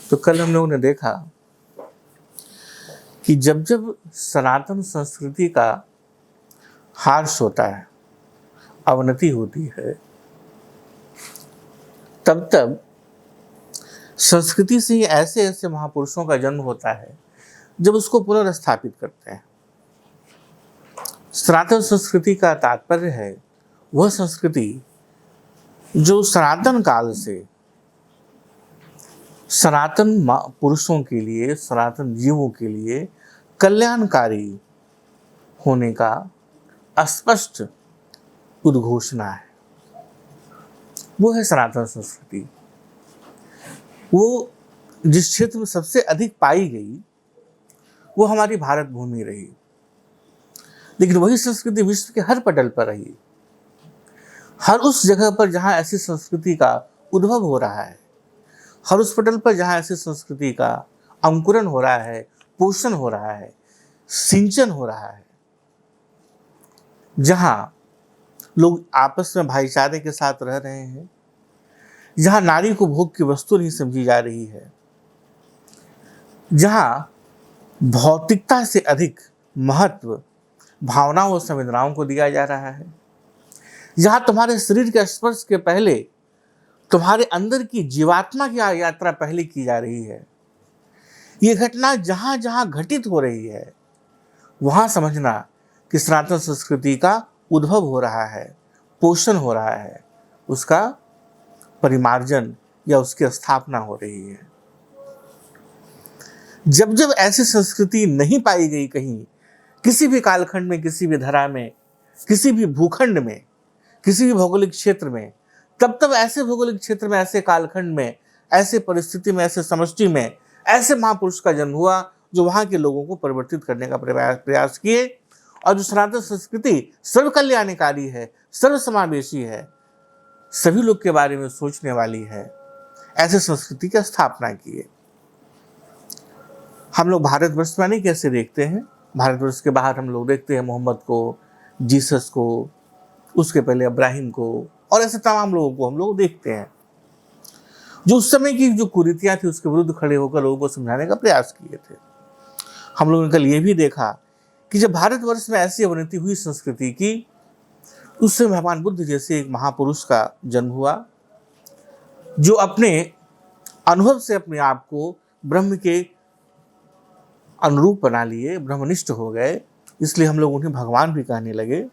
तो कल हम लोगों ने देखा कि जब जब सनातन संस्कृति का ह्रास होता है, अवनति होती है, तब तब संस्कृति से ही ऐसे ऐसे महापुरुषों का जन्म होता है जब उसको पुनर्स्थापित करते हैं। सनातन संस्कृति का तात्पर्य है वह संस्कृति जो सनातन काल से सनातन पुरुषों के लिए, सनातन जीवों के लिए कल्याणकारी होने का स्पष्ट उद्घोषणा है। वो है सनातन संस्कृति। वो जिस क्षेत्र में सबसे अधिक पाई गई वो हमारी भारत भूमि रही, लेकिन वही संस्कृति विश्व के हर पटल पर रही। हर उस जगह पर जहाँ ऐसी संस्कृति का उद्भव हो रहा है, हर उस पटल पर जहाँ ऐसी संस्कृति का अंकुरण हो रहा है, पोषण हो रहा है, सिंचन हो रहा है, जहाँ लोग आपस में भाईचारे के साथ रह रहे हैं, जहाँ नारी को भोग की वस्तु नहीं समझी जा रही है, जहाँ भौतिकता से अधिक महत्व भावनाओं और संवेदनाओं को दिया जा रहा है, जहाँ तुम्हारे शरीर के स्पर्श के पहले तुम्हारे अंदर की जीवात्मा की यात्रा पहले की जा रही है। ये घटना जहाँ जहाँ घटित हो रही है, वहाँ समझना कि सनातन संस्कृति का उद्भव हो रहा है, पोषण हो रहा है, उसका परिमार्जन या उसकी स्थापना हो रही है। जब जब ऐसी संस्कृति नहीं पाई गई कहीं, किसी भी कालखंड में, किसी भी धरा में, किसी भी भूखंड में, किसी भी भौगोलिक क्षेत्र में, तब तब ऐसे भौगोलिक क्षेत्र में, ऐसे कालखंड में, ऐसे परिस्थिति में, ऐसे समष्टि में ऐसे महापुरुष का जन्म हुआ जो वहाँ के लोगों को परिवर्तित करने का प्रयास किए। और जो सनातन संस्कृति सर्व कल्याणकारी है, सर्व समावेशी है, सभी लोग के बारे में सोचने वाली है, ऐसे संस्कृति की स्थापना की है। हम लोग भारतवर्ष में नहीं कैसे देखते हैं, भारतवर्ष के बाहर हम लोग देखते हैं मोहम्मद को, जीसस को, उसके पहले इब्राहिम को, और ऐसे तमाम लोगों को हम लोग देखते हैं जो उस समय की जो कुरीतियां थी उसके विरुद्ध खड़े होकर लोगों को समझाने का प्रयास किए थे। हम लोगों ने कल ये भी देखा कि जब भारतवर्ष में ऐसी अवनति हुई संस्कृति की, उससे भगवान बुद्ध जैसे एक महापुरुष का जन्म हुआ जो अपने अनुभव से अपने आप को ब्रह्म के अनुरूप बना लिए, ब्रह्मनिष्ठ हो गए, इसलिए हम लोग उन्हें भगवान भी कहने लगे।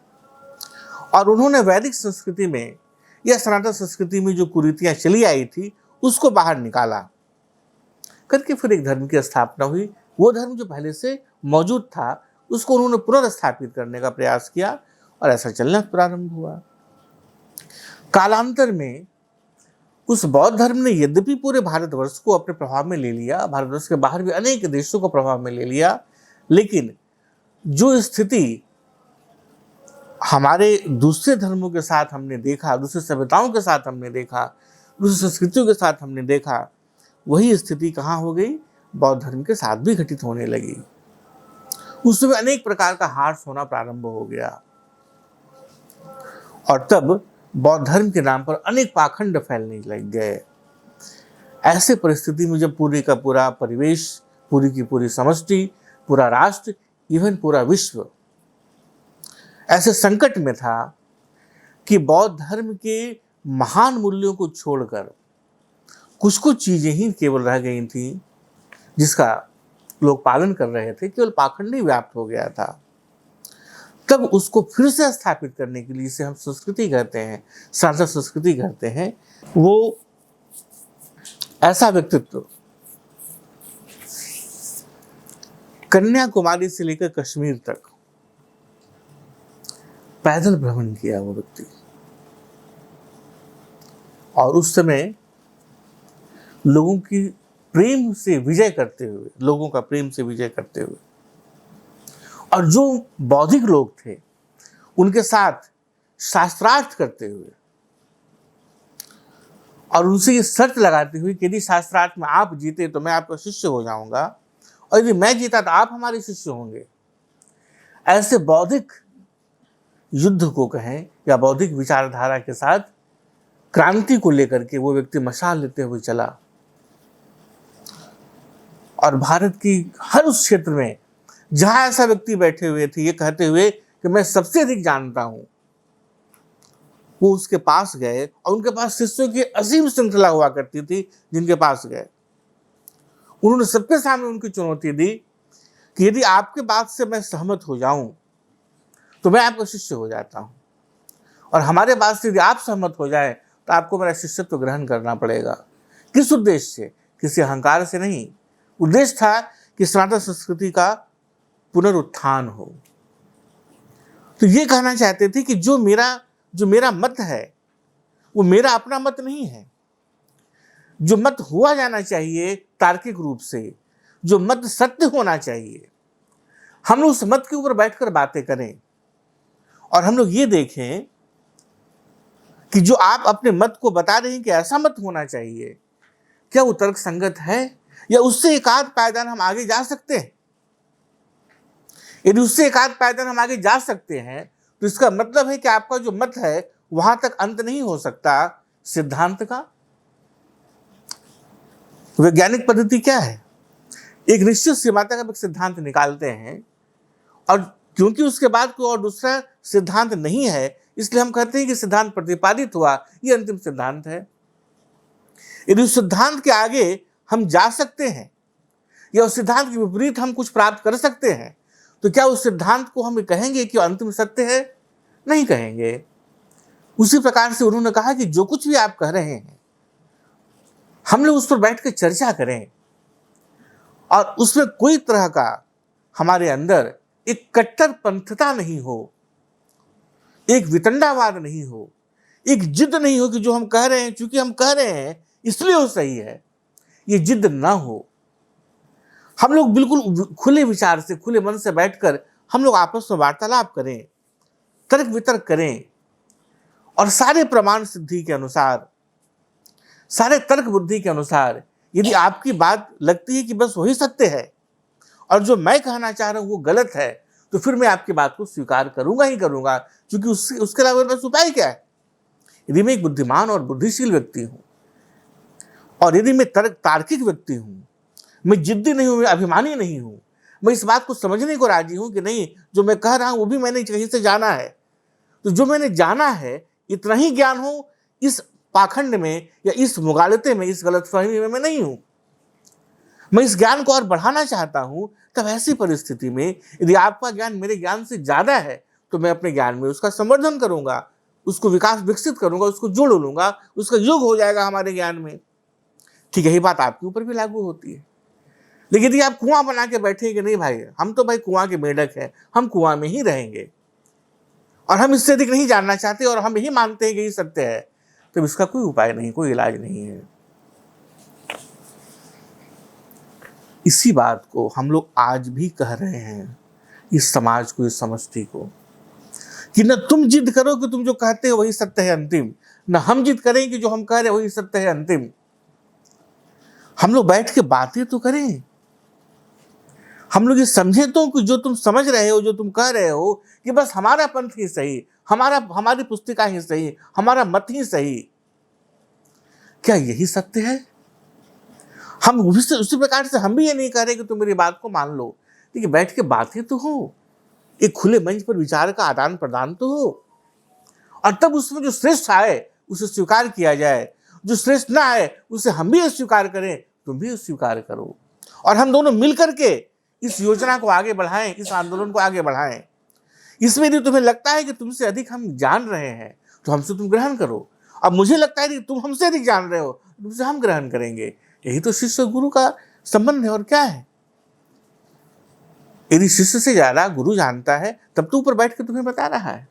और उन्होंने वैदिक संस्कृति में या सनातन संस्कृति में जो कुरीतियां चली आई थी उसको बाहर निकाला करके फिर एक धर्म की स्थापना हुई। वो धर्म जो पहले से मौजूद था उसको उन्होंने पुनर्स्थापित करने का प्रयास किया और ऐसा चलना प्रारंभ हुआ। कालांतर में उस बौद्ध धर्म ने यद्यपि पूरे भारतवर्ष को अपने प्रभाव में ले लिया, भारतवर्ष के बाहर भी अनेक देशों को प्रभाव में ले लिया, लेकिन जो स्थिति हमारे दूसरे धर्मों के साथ हमने देखा, दूसरे सभ्यताओं के साथ हमने देखा, दूसरी संस्कृतियों के साथ हमने देखा, वही स्थिति कहाँ हो गई? बौद्ध धर्म के साथ भी घटित होने लगी। उसमें अनेक प्रकार का ह्रास होना प्रारंभ हो गया और तब बौद्ध धर्म के नाम पर अनेक पाखंड फैलने लग गए। ऐसे परिस्थिति में जब पूरी का पूरा परिवेश, पूरी की पूरी समष्टि, पूरा राष्ट्र, इवन पूरा विश्व ऐसे संकट में था कि बौद्ध धर्म के महान मूल्यों को छोड़कर कुछ कुछ चीजें ही केवल रह गई थी जिसका लोग पालन कर रहे थे, केवल पाखंड ही व्याप्त हो गया था। तब उसको फिर से स्थापित करने के लिए, इसे हम संस्कृति कहते हैं, सनातन संस्कृति कहते हैं, वो ऐसा व्यक्तित्व कन्याकुमारी से लेकर कश्मीर तक पैदल भ्रमण किया वो व्यक्ति, और उस समय लोगों की प्रेम से विजय करते हुए, लोगों का प्रेम से विजय करते हुए, और जो बौद्धिक लोग थे उनके साथ शास्त्रार्थ करते हुए और उनसे ये शर्त लगाते हुए कि यदि शास्त्रार्थ में आप जीते तो मैं आपका शिष्य हो जाऊंगा, और यदि मैं जीता तो आप हमारे शिष्य होंगे। ऐसे बौद्धिक युद्ध को कहें या बौद्धिक विचारधारा के साथ क्रांति को लेकर के वो व्यक्ति मशाल लेते हुए चला। और भारत की हर उस क्षेत्र में जहां ऐसा व्यक्ति बैठे हुए थे ये कहते हुए कि मैं सबसे अधिक जानता हूं, वो उसके पास गए और उनके पास शिष्यों की असीम श्रृंखला हुआ करती थी जिनके पास गए। उन्होंने सबके सामने उनकी चुनौती दी कि यदि आपके बात से मैं सहमत हो जाऊं तो मैं आपका शिष्य हो जाता हूं, और हमारे बात से यदि आप सहमत हो जाए तो आपको मेरा शिष्यत्व ग्रहण करना पड़ेगा। किस उद्देश्य से? किसी अहंकार से नहीं। उद्देश्य था कि सनातन संस्कृति का पुनरुत्थान हो। तो ये कहना चाहते थे कि जो मेरा मत है वो मेरा अपना मत नहीं है। जो मत हुआ जाना चाहिए तार्किक रूप से, जो मत सत्य होना चाहिए, हम लोग उस मत के ऊपर बैठकर बातें करें और हम लोग ये देखें कि जो आप अपने मत को बता रहे हैं कि ऐसा मत होना चाहिए, क्या वो तर्क संगत है या उससे एक आध पायदान हम आगे जा सकते हैं। यदि उससे एक आध पायदान हम आगे जा सकते हैं तो इसका मतलब है कि आपका जो मत है वहां तक अंत नहीं हो सकता सिद्धांत का। वैज्ञानिक पद्धति क्या है? एक निश्चित सीमा तक आप एक सिद्धांत निकालते हैं और क्योंकि उसके बाद कोई और दूसरा सिद्धांत नहीं है इसलिए हम कहते हैं कि सिद्धांत प्रतिपादित हुआ, ये अंतिम सिद्धांत है। यदि उस सिद्धांत के आगे हम जा सकते हैं या उस सिद्धांत के विपरीत हम कुछ प्राप्त कर सकते हैं तो क्या उस सिद्धांत को हम कहेंगे कि अंतिम सत्य है? नहीं कहेंगे। उसी प्रकार से उन्होंने कहा कि जो कुछ भी आप कह रहे हैं हम लोग उस पर बैठ कर चर्चा करें और उसमें कोई तरह का हमारे अंदर एक कट्टरपंथता नहीं हो, एक वितंडावाद नहीं हो, एक जिद नहीं हो कि जो हम कह रहे हैं चूंकि हम कह रहे हैं इसलिए वो सही है, ये जिद ना हो। हम लोग बिल्कुल खुले विचार से, खुले मन से बैठकर हम लोग आपस में वार्तालाप करें, तर्क वितर्क करें और सारे प्रमाण सिद्धि के अनुसार, सारे तर्क बुद्धि के अनुसार यदि आपकी बात लगती है कि बस वही सत्य है और जो मैं कहना चाह रहा हूं वो गलत है तो फिर मैं आपकी बात को स्वीकार करूंगा ही करूंगा, क्योंकि उसके अलावा मेरे पास उपाय क्या है। यदि मैं एक बुद्धिमान और बुद्धिशील व्यक्ति हूं और यदि मैं तार्किक व्यक्ति हूं, मैं जिद्दी नहीं हूं, मैं अभिमानी नहीं हूं, मैं इस बात को समझने को राजी हूं कि नहीं जो मैं कह रहा हूं वो भी मैंने कहीं से जाना है, तो जो मैंने जाना है इतना ही ज्ञान हो, इस पाखंड में या इस मुगालते में, इस गलतफहमी में मैं नहीं हूं, मैं इस ज्ञान को और बढ़ाना चाहता हूं। तब ऐसी परिस्थिति में यदि आपका ज्ञान मेरे ज्ञान से ज्यादा है तो मैं अपने ज्ञान में उसका संवर्धन करूंगा, उसको विकसित करूंगा, उसको जोड़ लूंगा, उसका योग हो जाएगा हमारे ज्ञान में। ठीक यही बात आपके ऊपर भी लागू होती है। लेकिन यदि आप कुआं बना के बैठे कि नहीं भाई हम तो भाई कुआं के मेढक हैं, हम कुआं में ही रहेंगे और हम इससे अधिक नहीं जानना चाहते और हम यही मानते हैं कि यही सत्य है, तो इसका कोई उपाय नहीं, कोई इलाज नहीं है। इसी बात को हम लोग आज भी कह रहे हैं इस समाज को, इस समष्टि को, कि न तुम जिद करो कि तुम जो कहते हो वही सत्य है अंतिम, न हम जिद करें कि जो हम कह रहे हैं वही सत्य है अंतिम। हम लोग बैठ के बातें तो करें, हम लोग ये समझे तो कि जो तुम समझ रहे हो, जो तुम कह रहे हो कि बस हमारा पंथ ही सही, हमारी पुस्तिका ही सही, हमारा मत ही सही, क्या यही सत्य है? हम उसी प्रकार से हम भी ये नहीं कह रहे कि तुम मेरी बात को मान लो, लेकिन बैठ के बातें तो हो, एक खुले मंच पर विचार का आदान प्रदान तो हो और तब उसमें जो श्रेष्ठ आए उसे स्वीकार किया जाए, जो श्रेष्ठ ना आए उसे हम भी स्वीकार करें, तुम भी स्वीकार करो और हम दोनों मिल करके इस योजना को आगे बढ़ाएं, इस आंदोलन को आगे बढ़ाएं। इसमें यदि तुम्हें लगता है कि तुमसे अधिक हम जान रहे हैं तो हमसे तुम ग्रहण करो, अब मुझे लगता है कि तुम हमसे अधिक जान रहे हो तुमसे हम ग्रहण करेंगे। यही तो शिष्य गुरु का संबंध है और क्या है। यदि शिष्य से ज्यादा गुरु जानता है तब तो ऊपर बैठ के तुम्हें बता रहा है।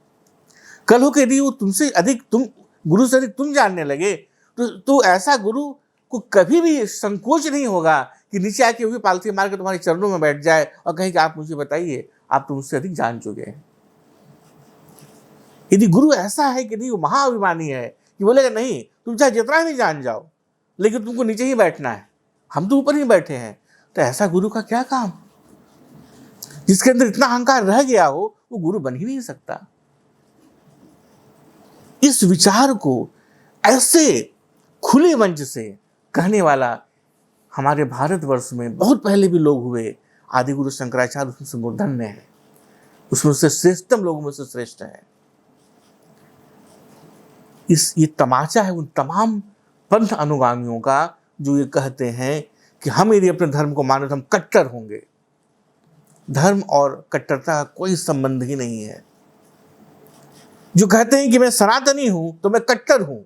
कल हो के यदि वो तुमसे अधिक, तुम गुरु से अधिक तुम जानने लगे तो ऐसा गुरु को कभी भी संकोच नहीं होगा कि नीचे आके वही पालथी मार के तुम्हारे चरणों में बैठ जाए और कहे कि आप मुझे बताइए, आप तो मुझसे अधिक जान चुके हैं। यदि गुरु ऐसा है कि नहीं वो महाअभिमानी है कि बोलेगा नहीं तुम चाहे जितना भी जान जाओ लेकिन तुमको नीचे ही बैठना है, हम तो ऊपर ही बैठे हैं, तो ऐसा गुरु का क्या काम। जिसके अंदर इतना अहंकार रह गया हो वो गुरु बन ही नहीं सकता। इस विचार को ऐसे खुले मंच से कहने वाला हमारे भारतवर्ष में बहुत पहले भी लोग हुए, आदि गुरु शंकराचार्य उसमें से मूर्धन्य है, उसमें से श्रेष्ठतम लोगों में से श्रेष्ठ है। ये तमाचा है उन तमाम पंथ अनुगामियों का जो ये कहते हैं कि हम यदि अपने धर्म को माने तो हम कट्टर होंगे। धर्म और कट्टरता का कोई संबंध ही नहीं है। जो कहते हैं कि मैं सनातनी हूं तो मैं कट्टर हूं,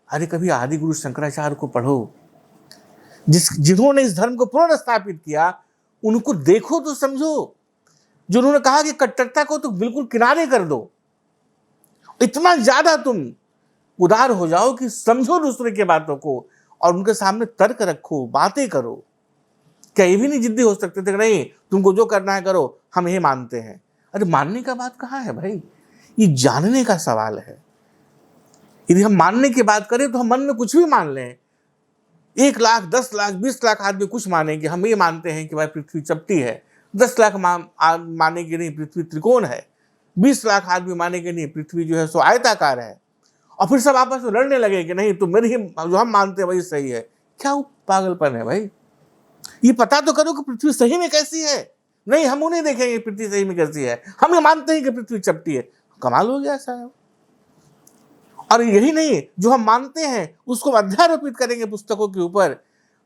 अरे कभी आदि गुरु शंकराचार्य को पढ़ो, जिन्होंने इस धर्म को पुनर्स्थापित किया उनको देखो तो समझो। जो उन्होंने कहा कि कट्टरता को तो बिल्कुल किनारे कर दो, इतना ज्यादा तुम उदार हो जाओ कि समझो दूसरे के बातों को और उनके सामने तर्क रखो, बातें करो। क्या ये भी नहीं जिद्दी हो सकते थे कि नहीं तुमको जो करना है करो, हम ये मानते हैं? अरे मानने का बात कहाँ है भाई, ये जानने का सवाल है। यदि हम मानने की बात करें तो हम मन में कुछ भी मान लें। 1 लाख 10 लाख 20 लाख आदमी कुछ मानेंगे, हम ये मानते हैं कि भाई पृथ्वी चपटी है। 10 लाख मानेंगे नहीं पृथ्वी त्रिकोण है। 20 लाख आदमी मानेंगे नहीं पृथ्वी जो है सो आयताकार है। और फिर सब आपस में लड़ने लगे कि नहीं तुम मेरी ही जो हम मानते हैं वही सही है। क्या वो पागलपन है भाई? ये पता तो करो कि पृथ्वी सही में कैसी है। नहीं हम उन्हें देखेंगे पृथ्वी सही में कैसी है, हम ये मानते हैं कि पृथ्वी चपटी है। कमाल हो गया साहब। और यही नहीं, जो हम मानते हैं उसको अध्यारोपित करेंगे पुस्तकों के ऊपर।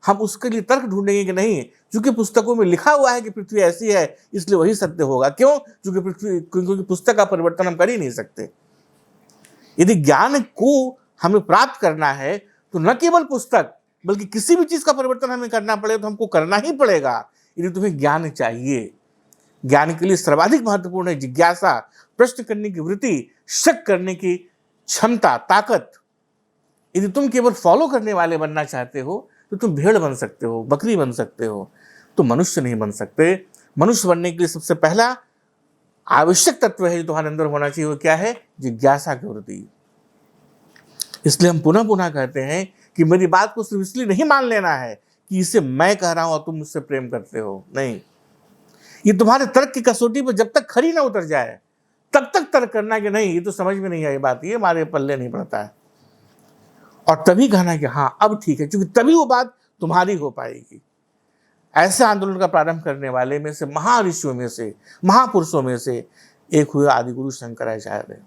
हम उसके लिए तर्क ढूंढेंगे कि नहीं क्योंकि पुस्तकों में लिखा हुआ है कि पृथ्वी ऐसी है इसलिए वही सत्य होगा। क्यों? क्योंकि पुस्तक का परिवर्तन हम कर ही नहीं सकते। यदि ज्ञान को हमें प्राप्त करना है तो न केवल पुस्तक बल्कि किसी भी चीज का परिवर्तन हमें करना पड़े तो हमको करना ही पड़ेगा। यदि तुम्हें ज्ञान चाहिए, ज्ञान के लिए सर्वाधिक महत्वपूर्ण है जिज्ञासा, प्रश्न करने की वृत्ति, शक करने की क्षमता, ताकत। यदि तुम केवल फॉलो करने वाले बनना चाहते हो तो तुम भेड़ बन सकते हो, बकरी बन सकते हो, तो मनुष्य नहीं बन सकते। मनुष्य बनने के लिए सबसे पहला आवश्यक तत्व है जो तुम्हारे अंदर होना चाहिए, वो क्या है? जिज्ञासा की वृत्ति। इसलिए हम पुनः पुनः कहते हैं कि मेरी बात को सिर्फ इसलिए नहीं मान लेना है कि इसे मैं कह रहा हूं और तुम मुझसे प्रेम करते हो। नहीं, ये तुम्हारे तर्क की कसौटी पर जब तक खरी ना उतर जाए तब तक तर्क करना कि नहीं ये तो समझ में नहीं आई बात, ये हमारे पल्ले नहीं पड़ता है। और तभी कहना कि हाँ अब ठीक है, क्योंकि तभी वो बात तुम्हारी हो पाएगी। ऐसे आंदोलन का प्रारंभ करने वाले में से, महाऋषियों में से, महापुरुषों में से एक हुए आदि गुरु शंकराचार्य।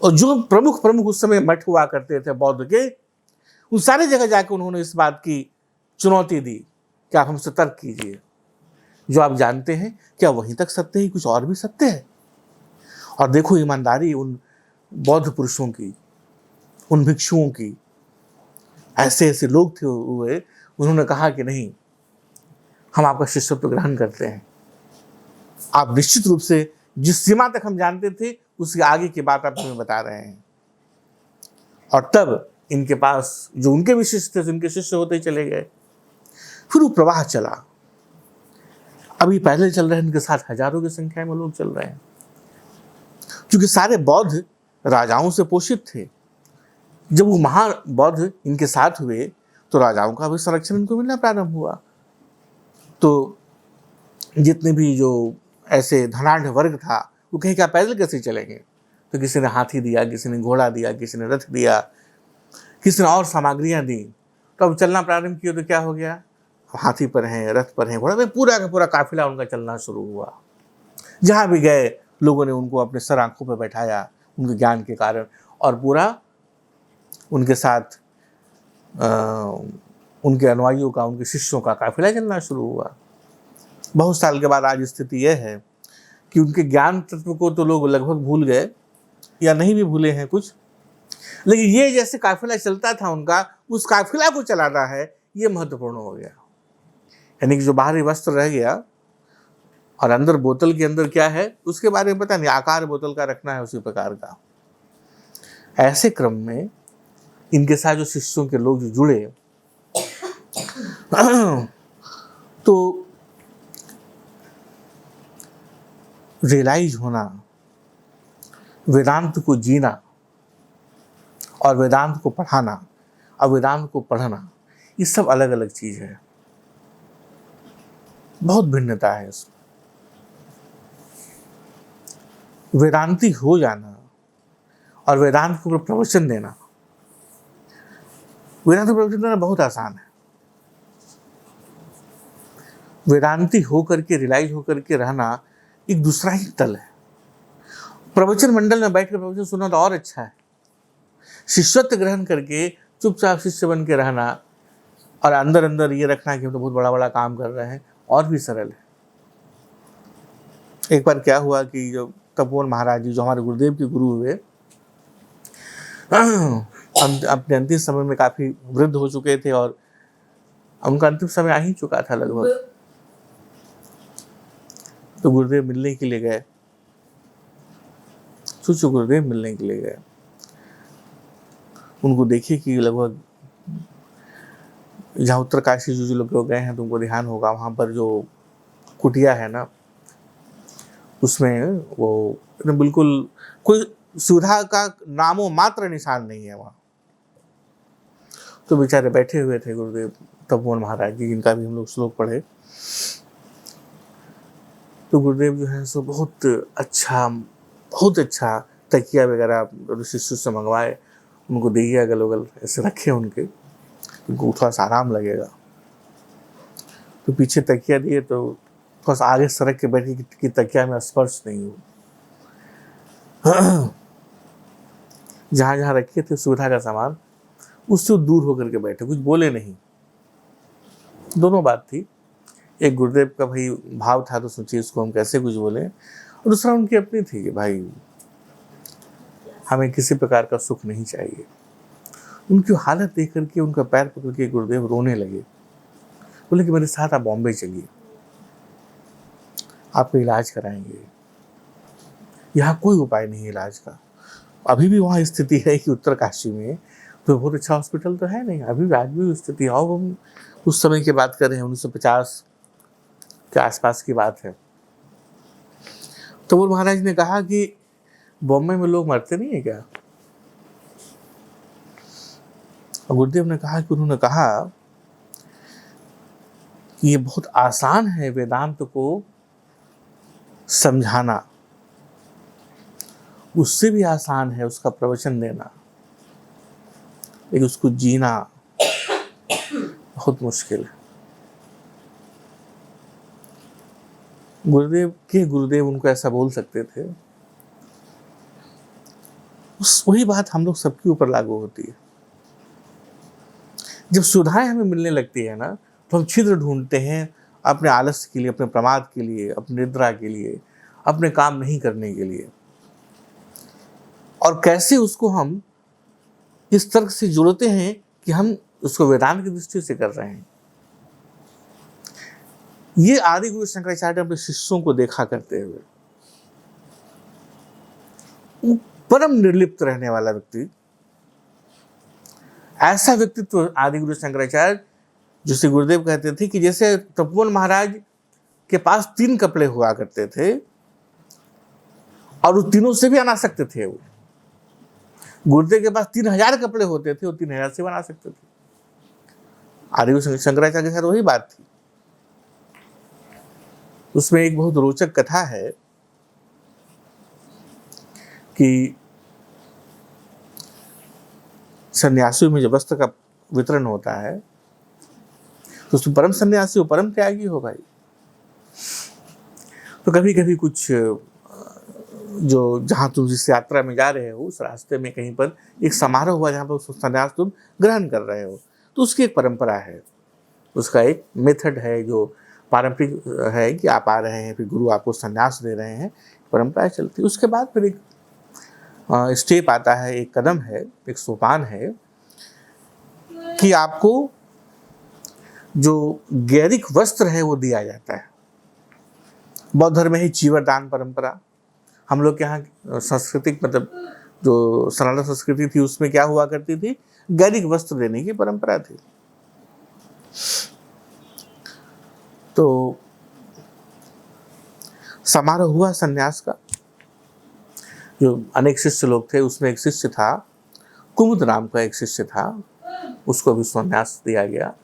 और जो प्रमुख उस समय मठ हुआ करते थे बौद्ध के, उन सारे जगह जाकर उन्होंने इस बात की चुनौती दी कि आप हमसे तर्क कीजिए, जो आप जानते हैं क्या वहीं तक सत्य है, कुछ और भी सत्य है? और देखो ईमानदारी उन बौद्ध पुरुषों की, उन भिक्षुओं की। ऐसे ऐसे लोग थे हुए, उन्होंने कहा कि नहीं हम आपका शिष्यत्व ग्रहण करते हैं। आप निश्चित रूप से जिस सीमा तक हम जानते थे उसके आगे की बात आप हमें बता रहे हैं। और तब इनके पास जो उनके भी शिष्य थे उनके शिष्य होते चले गए। फिर वो प्रवाह चला। अभी पहले चल रहे हैं, इनके साथ हजारों की संख्या में लोग चल रहे हैं, क्योंकि सारे बौद्ध राजाओं से पोषित थे। जब वो महाबौद्ध इनके साथ हुए तो राजाओं का भी संरक्षण इनको मिलना प्रारंभ हुआ। तो जितने भी जो ऐसे धनाढ़ वर्ग था वो कहे क्या पैदल कैसे चलेंगे? तो किसी ने हाथी दिया, किसी ने घोड़ा दिया, किसी ने रथ दिया, किसी ने और सामग्रियां दी। तो अब चलना प्रारंभ किया तो क्या हो गया? हाथी पर हैं, रथ पर हैं, घोड़ा पर, पूरा का पूरा काफिला उनका चलना शुरू हुआ। जहां भी गए लोगों ने उनको अपने सर आंखों पर बैठाया उनके ज्ञान के कारण, और पूरा उनके साथ उनके अनुयायियों का, उनके शिष्यों का काफिला चलना शुरू हुआ। बहुत साल के बाद आज स्थिति यह है कि उनके ज्ञान तत्व को तो लोग लगभग भूल गए या नहीं भी भूले हैं कुछ, लेकिन ये जैसे काफिला चलता था उनका, उस काफिला को चलाना है, ये महत्वपूर्ण हो गया। यानी कि जो बाहरी वस्त्र रह गया और अंदर बोतल के अंदर क्या है उसके बारे में पता नहीं, आकार बोतल का रखना है उसी प्रकार का। ऐसे क्रम में इनके साथ जो शिष्यों के लोग जो जुड़े तो रियलाइज होना, वेदांत को जीना और वेदांत को पढ़ाना और वेदांत को पढ़ना, ये सब अलग अलग चीज है। बहुत भिन्नता है इसमें। वेदांती हो जाना और वेदांत को प्रवचन देना, वेदांत को प्रवचन देना बहुत आसान है। वेदांती होकर के, रियलाइज होकर के रहना एक दूसरा ही तल है। प्रवचन मंडल में बैठकर प्रवचन सुनना तो और अच्छा है। शिष्यत्व ग्रहण करके चुपचाप शिष्य बन के रहना और अंदर अंदर ये रखना कि हम तो बहुत बड़ा बड़ा काम कर रहे हैं, और भी सरल है। एक बार क्या हुआ कि जो तपोवन महाराज जी, जो हमारे गुरुदेव के गुरु हुए, अपने अंतिम समय में काफी वृद्ध हो चुके थे और उनका अंतिम समय आ ही चुका था लगभग। तो गुरुदेव मिलने के लिए गए, सोचो गुरुदेव मिलने के लिए गए। उनको देखिए कि लगभग जहाँ उत्तरकाशी जो लोग गए हैं, तुमको ध्यान होगा, वहाँ पर जो कुटिया है ना, उसमें वो बिल्कुल कोई सुविधा का नामो मात्र निशान नहीं है वहाँ। तो बेचारे बैठे हुए थे गुरुदेव तपोवन महाराज जी, जिनका भी हम लोग श्लोक पढ़े। तो गुरुदेव जो है सो बहुत अच्छा तकिया वगैरह शिष्य से मंगवाए, उनको दिए, अगल बगल ऐसे रखे उनके, उनको थोड़ा सा आराम लगेगा। तो पीछे तकिया दिए तो थोड़ा सा आगे सरक के बैठी कि तकिया में स्पर्श नहीं हो। जहाँ जहाँ रखे थे सुविधा का सामान, उससे दूर होकर के बैठे, कुछ बोले नहीं। दोनों बात थी, एक गुरुदेव का भाई भाव था तो सोचिए इसको हम कैसे कुछ बोले, और दूसरा उनकी अपनी थी कि भाई हमें किसी प्रकार का सुख नहीं चाहिए। उनकी हालत देख करके उनका पैर पकड़ के गुरुदेव रोने लगे, बोले कि मेरे साथ आप बॉम्बे चलिए, आपको इलाज कराएंगे, यहाँ कोई उपाय नहीं है इलाज का। अभी भी वहाँ स्थिति है कि उत्तरकाशी में तो बहुत अच्छा हॉस्पिटल तो है नहीं, अभी भी आज भी स्थिति है। और हम उस समय की बात कर रहे हैं, 1950 के आसपास की बात है। तो वो महाराज ने कहा कि बॉम्बे में लोग मरते नहीं है क्या? और गुरुदेव ने कहा कि उन्होंने कहा कि ये बहुत आसान है वेदांत को समझाना, उससे भी आसान है उसका प्रवचन देना, लेकिन उसको जीना बहुत मुश्किल है। गुरुदेव उनको ऐसा बोल सकते थे। वही बात हम लोग सबके ऊपर लागू होती है। जब सुविधाएं हमें मिलने लगती है ना, तो हम छिद्र ढूंढते हैं अपने आलस्य के लिए, अपने प्रमाद के लिए, अपनी निद्रा के लिए, अपने काम नहीं करने के लिए, और कैसे उसको हम इस तरह से जोड़ते हैं कि हम उसको वेदांत की दृष्टि से कर रहे हैं। ये आदि गुरु शंकराचार्य अपने शिष्यों को देखा करते हुए, परम निर्लिप्त रहने वाला व्यक्ति, ऐसा व्यक्तित्व आदि गुरु शंकराचार्य, जिसे गुरुदेव कहते थे कि जैसे तपोवन महाराज के पास 3 कपड़े हुआ करते थे और उन तीनों से भी बना सकते थे। वो गुरुदेव के पास 3000 कपड़े होते थे, वो 3000 से बना सकते थे। आदि गुरु शंकराचार्य के साथ वही बात थी। उसमें एक बहुत रोचक कथा है कि सन्यासियों में जब वस्त्र का वितरण होता है तो उसमें परम सन्यासी हो, परम त्यागी हो भाई। तो कभी कभी कुछ जो जहाँ तुम जिस यात्रा में जा रहे हो उस रास्ते में कहीं पर एक समारोह हुआ जहाँ पर सन्यास तुम ग्रहण कर रहे हो, तो उसकी एक परंपरा है, उसका एक मेथड है जो पारंपरिक है कि आप आ रहे हैं, फिर गुरु आपको सन्यास दे रहे हैं, परंपरा चलती है। उसके बाद फिर एक स्टेप आता है, एक कदम है, एक सोपान है कि आपको जो गैरिक वस्त्र है वो दिया जाता है। बौद्ध धर्म में ही चीवर दान परंपरा, हम लोग के यहाँ सांस्कृतिक मतलब जो सनातन संस्कृति थी उसमें क्या हुआ करती थी, गैरिक वस्त्र देने की परंपरा थी। तो समारोह हुआ सन्यास का, जो अनेक शिष्य लोग थे, उसमें एक शिष्य था, कुमुद नाम का एक शिष्य था, उसको भी सन्यास दिया गया।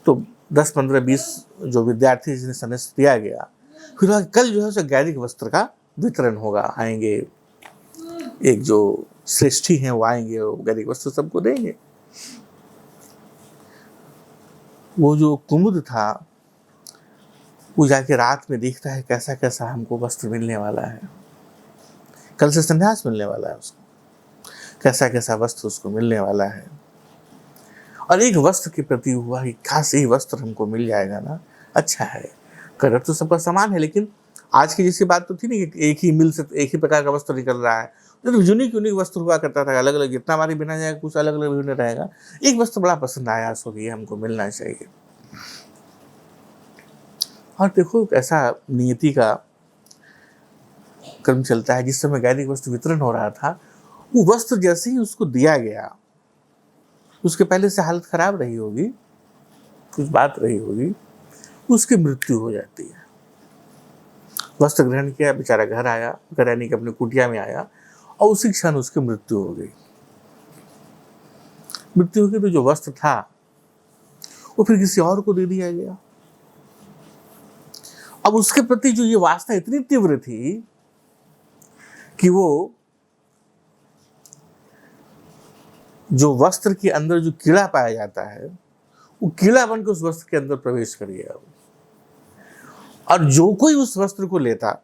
तो 10, 15, 20 जो विद्यार्थी जिन्हें सन्यास दिया गया, फिर कल जो है उसे गैरिक वस्त्र का वितरण होगा, आएंगे एक जो श्रेष्ठी हैं वो आएंगे, वो गैरिक वस्त्र सबको देंगे। वो जो कुमुद था वो जाके रात में देखता है कैसा कैसा हमको वस्त्र मिलने वाला है, कल से संन्यास मिलने वाला है उसको, कैसा कैसा वस्त्र उसको मिलने वाला है। और एक वस्त्र के प्रति हुआ कि खास यही वस्त्र हमको मिल जाएगा ना, अच्छा है। कलर तो सबका समान है, लेकिन आज की जैसी बात तो थी नहीं कि एक ही मिल से एक ही प्रकार का वस्त्र निकल रहा है। तो यूनिक यूनिक वस्त्र हुआ करता था, अलग अलग, जितना बारी बिना जाएगा कुछ अलग अलग भी रहेगा। एक वस्त्र बड़ा पसंद आया उसको कि ये हमको मिलना चाहिए। और देखो ऐसा नियति का क्रम चलता है। जिस समय गैरिक वस्त्र वितरण हो रहा था, वो वस्त्र जैसे ही उसको दिया गया, उसके पहले से हालत खराब रही होगी, कुछ बात रही होगी, उसकी मृत्यु हो जाती है। वस्त्र ग्रहण किया, बेचारा घर आया, घर यानी कि अपने कुटिया में आया, और उसी क्षण उसकी मृत्यु हो गई। मृत्यु हो गई तो जो वस्त्र था वो फिर किसी और को दे दिया गया। अब उसके प्रति जो ये वासना इतनी तीव्र थी कि वो जो वस्त्र के अंदर जो कीड़ा पाया जाता है, वो कीड़ा बनकर उस वस्त्र के अंदर प्रवेश कर गया। और जो कोई उस वस्त्र को लेता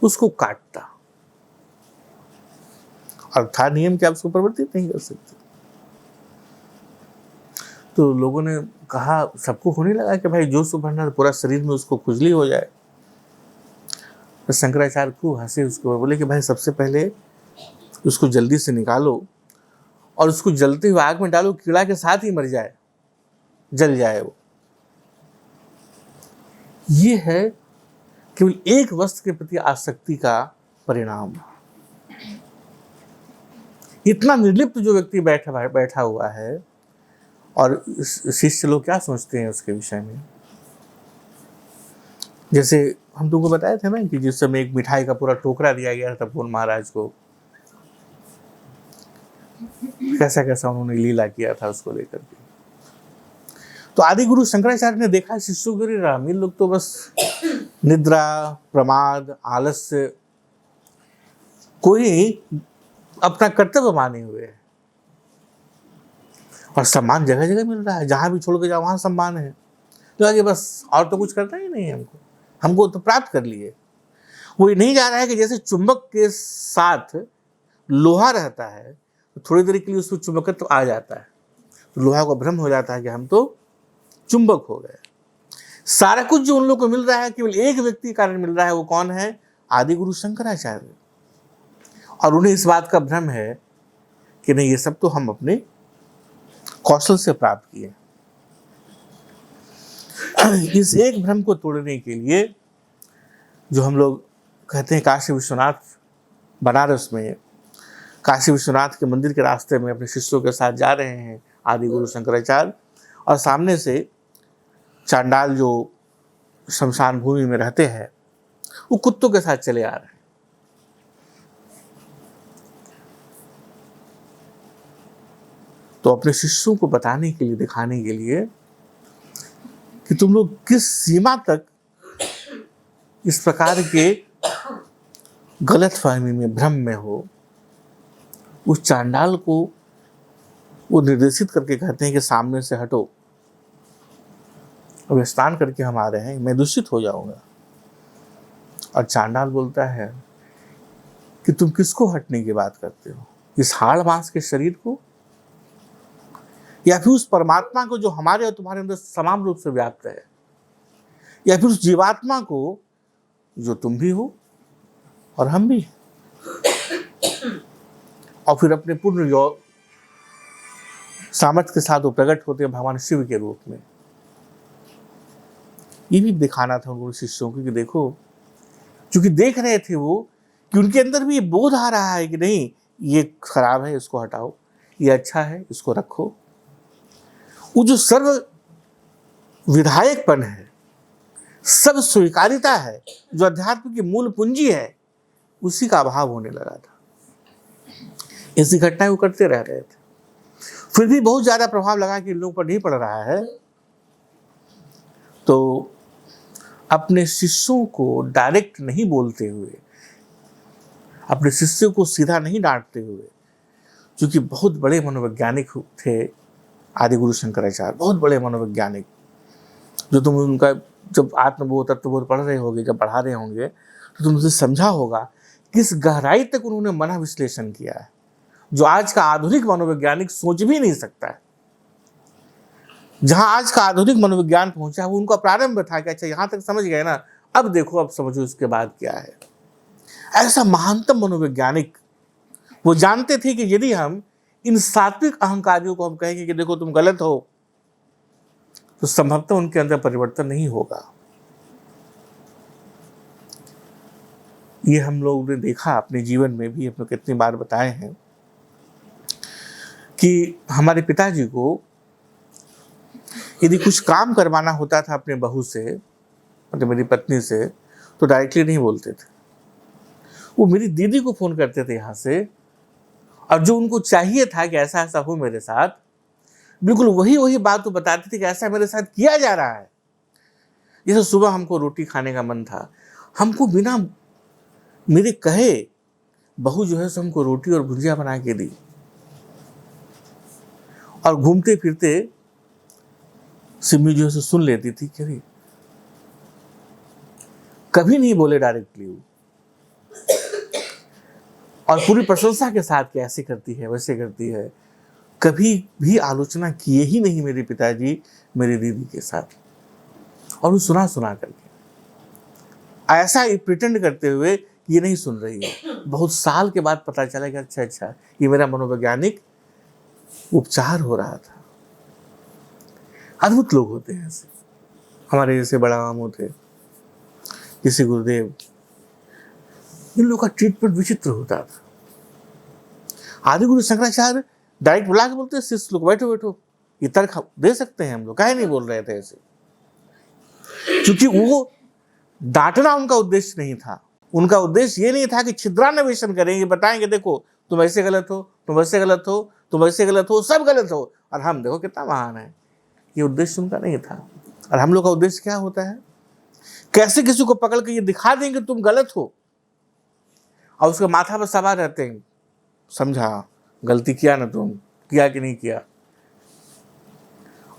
उसको काटता, और था नियम कि आप उसको परिवर्तित नहीं कर सकते। तो लोगों ने कहा, सबको होने लगा कि भाई जो सुभरना पूरा शरीर में उसको खुजली हो जाए। तो शंकराचार्य खूब हंसे उसको, बोले कि भाई सबसे पहले उसको जल्दी से निकालो और उसको जलते हुए आग में डालो, कीड़ा के साथ ही मर जाए, जल जाए वो। ये है केवल एक वस्त्र के प्रति आसक्ति का परिणाम। इतना निर्लिप्त जो व्यक्ति बैठा हुआ है, और शिष्य लोग क्या सोचते हैं उसके विषय में। जैसे हम तुमको बताए थे ना कि जिस समय एक मिठाई का पूरा टोकरा दिया गया था तपोवन महाराज को, कैसा कैसा उन्होंने लीला किया था उसको लेकर के। तो आदि गुरु शंकराचार्य ने देखा शिष्यों के राम, इन लोग तो बस निद्रा, प्रमाद, आलस्य, कोई अपना कर्तव्य माने हुए है, और सम्मान जगह जगह मिल रहा है, जहां भी छोड़ के जाओ वहां सम्मान है। तो आगे बस और तो कुछ करना ही नहीं है हमको तो प्राप्त कर लिए। वो नहीं जा रहा है कि जैसे चुंबक के साथ लोहा रहता है, तो थोड़ी देर के लिए उसमें चुंबकत्व तो आ जाता है, तो लोहा को भ्रम हो जाता है कि हम तो चुंबक हो गए। सारा कुछ जो उन लोगों को मिल रहा है केवल एक व्यक्ति के कारण मिल रहा है, वो कौन है? आदि गुरु शंकराचार्य। और उन्हें इस बात का भ्रम है कि नहीं, ये सब तो हम अपने कौशल से प्राप्त किए। इस एक भ्रम को तोड़ने के लिए जो हम लोग कहते हैं काशी विश्वनाथ, बनारस में काशी विश्वनाथ के मंदिर के रास्ते में अपने शिष्यों के साथ जा रहे हैं आदि गुरु शंकराचार्य, और सामने से चांडाल जो शमशान भूमि में रहते हैं वो कुत्तों के साथ चले आ रहे हैं। तो अपने शिष्यों को बताने के लिए, दिखाने के लिए कि तुम लोग किस सीमा तक इस प्रकार के गलतफहमी में, भ्रम में हो, उस चांडाल को वो निर्देशित करके कहते हैं कि सामने से हटो, अब स्नान करके हम आ रहे हैं, मैं दूषित हो जाऊंगा। और चांडाल बोलता है कि तुम किसको हटने की बात करते हो, इस हाड़ मांस के शरीर को, या फिर उस परमात्मा को जो हमारे और तुम्हारे अंदर समान रूप से व्याप्त है, या फिर उस जीवात्मा को जो तुम भी हो और हम भी, और फिर अपने पूर्ण सामर्थ्य के साथ वो प्रकट होते हैं भगवान शिव के रूप में। ये भी दिखाना था उनको शिष्यों को कि देखो, क्योंकि देख रहे थे वो कि उनके अंदर भी ये बोध आ रहा है कि नहीं, ये खराब है, इसको हटाओ, ये अच्छा है, इसको रखो। वो जो सर्व विधायकपन है, सब स्वीकारिता है, जो अध्यात्म की मूल पूंजी है, उसी का अभाव होने लगा था। ऐसी घटनाएं वो करते रह रहे थे, फिर भी बहुत ज्यादा प्रभाव लगा कि इन लोगों पर नहीं पड़ रहा है। तो अपने शिष्यों को डायरेक्ट नहीं बोलते हुए, अपने शिष्यों को सीधा नहीं डांटते हुए, क्योंकि बहुत बड़े मनोवैज्ञानिक थे आदि गुरु शंकराचार्य, बहुत बड़े मनोवैज्ञानिक, जो तुम उनका जब आत्मबोध तत्वबोध पढ़ रहे होगे, जब पढ़ा रहे होंगे, तो तुमसे समझा होगा किस गहराई तक उन्होंने मन विश्लेषण किया है, जो आज का आधुनिक मनोवैज्ञानिक सोच भी नहीं सकता है। जहां आज का आधुनिक मनोविज्ञान पहुंचा वो उनका प्रारंभ था कि अच्छा यहां तक समझ गए ना, अब देखो, अब समझो इसके बाद क्या है। ऐसा महानतम मनोवैज्ञानिक, वो जानते थे कि यदि हम इन सात्विक अहंकारियों को हम कहेंगे कि देखो तुम गलत हो, तो संभवतः उनके अंदर परिवर्तन नहीं होगा। ये हम लोग ने देखा अपने जीवन में भी, अपने कितनी बार बताए हैं कि हमारे पिताजी को यदि कुछ काम करवाना होता था अपने बहू से, मतलब मेरी पत्नी से, तो डायरेक्टली नहीं बोलते थे। वो मेरी दीदी को फोन करते थे यहाँ से, और जो उनको चाहिए था कि ऐसा ऐसा हो मेरे साथ, बिल्कुल वही वही बात वो बताते थे कि ऐसा मेरे साथ किया जा रहा है। जैसे सुबह हमको रोटी खाने का मन था, हमको बिना मेरे कहे बहू जो है सो हमको रोटी और भुजिया बना के दी, और घूमते फिरते सिमी जो है सो सुन लेती थी कि अरे, कभी नहीं बोले डायरेक्टली वो, और पूरी प्रशंसा के साथ कि ऐसे करती है वैसे करती है। कभी भी आलोचना किए ही नहीं मेरे पिताजी मेरी दीदी के साथ, और वो सुना सुना करके ऐसा प्रिटेंड करते हुए ये नहीं सुन रही है। बहुत साल के बाद पता चला कि अच्छा ये मेरा मनोवैज्ञानिक उपचार हो रहा था। अद्भुत लोग होते हैं ऐसे, हमारे जैसे बड़ा मामू थे, जैसे गुरुदेव, इन लोगों का ट्रीटमेंट विचित्र होता था। आदि गुरु शंकराचार्य डायरेक्ट बुला के बोलते, शिष्य लोग बैठो बैठो, ये तर्क दे सकते हैं हम लोग, काहे नहीं बोल रहे थे ऐसे, क्योंकि वो डांटना उनका उद्देश्य नहीं था। उनका उद्देश्य ये नहीं था कि छिद्रान्वेषण करेंगे, बताएंगे देखो तुम ऐसे गलत हो, तुम ऐसे गलत हो, तुम ऐसे गलत हो, सब गलत हो, और हम देखो कितना महान है। ये उद्देश्य उनका नहीं था। और हम लोग का उद्देश्य क्या होता है, कैसे किसी को पकड़ के ये दिखा देंगे तुम गलत हो, और उसके माथा पर सवार रहते हैं, समझा गलती किया ना, तुम किया कि नहीं किया,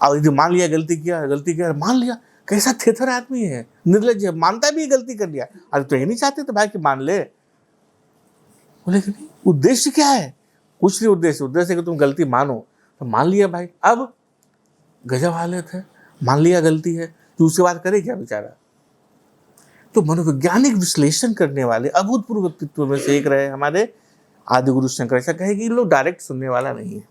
और यदि मान लिया गलती किया मान लिया, कैसा थेथर आदमी है, निर्लज है, मानता भी गलती कर लिया। अरे तो ये नहीं चाहते तो भाई कि मान ले, बोले कि नहीं, उद्देश्य क्या है, कुछ नहीं उद्देश्य कि तुम गलती मानो, तो मान लिया भाई, अब गजब हालत है, मान लिया गलती है, तो उसके बाद करे क्या बेचारा। तो मनोवैज्ञानिक विश्लेषण करने वाले अभूतपूर्व व्यक्तित्व में से एक रहे हमारे आदि गुरु शंकराचार्य। कहे कि इन लोग डायरेक्ट सुनने वाला नहीं है।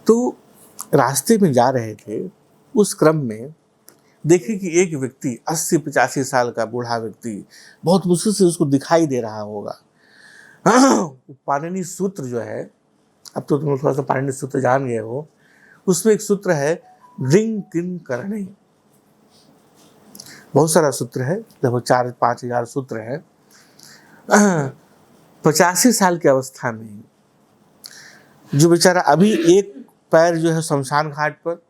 तो रास्ते में जा रहे थे, उस क्रम में देखे कि एक व्यक्ति 80-85 साल का बूढ़ा व्यक्ति, बहुत मुश्किल से उसको दिखाई दे रहा होगा। पाणिनि सूत्र जो है, अब तो तुम थोड़ा सा पाणिनि सूत्र जान गए हो, उसमें एक सूत्र है ऋंग किन करणे। बहुत सारा सूत्र है, लगभग 4-5 हजार सूत्र है। 85 साल की अवस्था में जो बेचारा अभी एक पैर जो है शमशान घाट पर,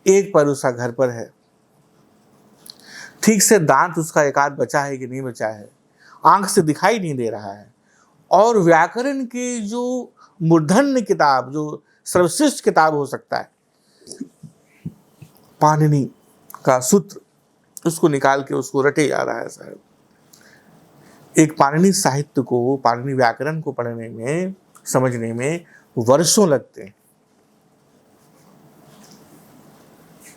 एक पैर उसका घर पर है, ठीक से दांत उसका एक आध बचा है कि नहीं बचा है, आंख से दिखाई नहीं दे रहा है, और व्याकरण के जो मूर्धन्य किताब, जो सर्वश्रेष्ठ किताब हो सकता है, पाणिनि का सूत्र, उसको निकाल के उसको रटे जा रहा है साहब। एक पाणिनि साहित्य को, पाणिनि व्याकरण को पढ़ने में, समझने में वर्षों लगते हैं।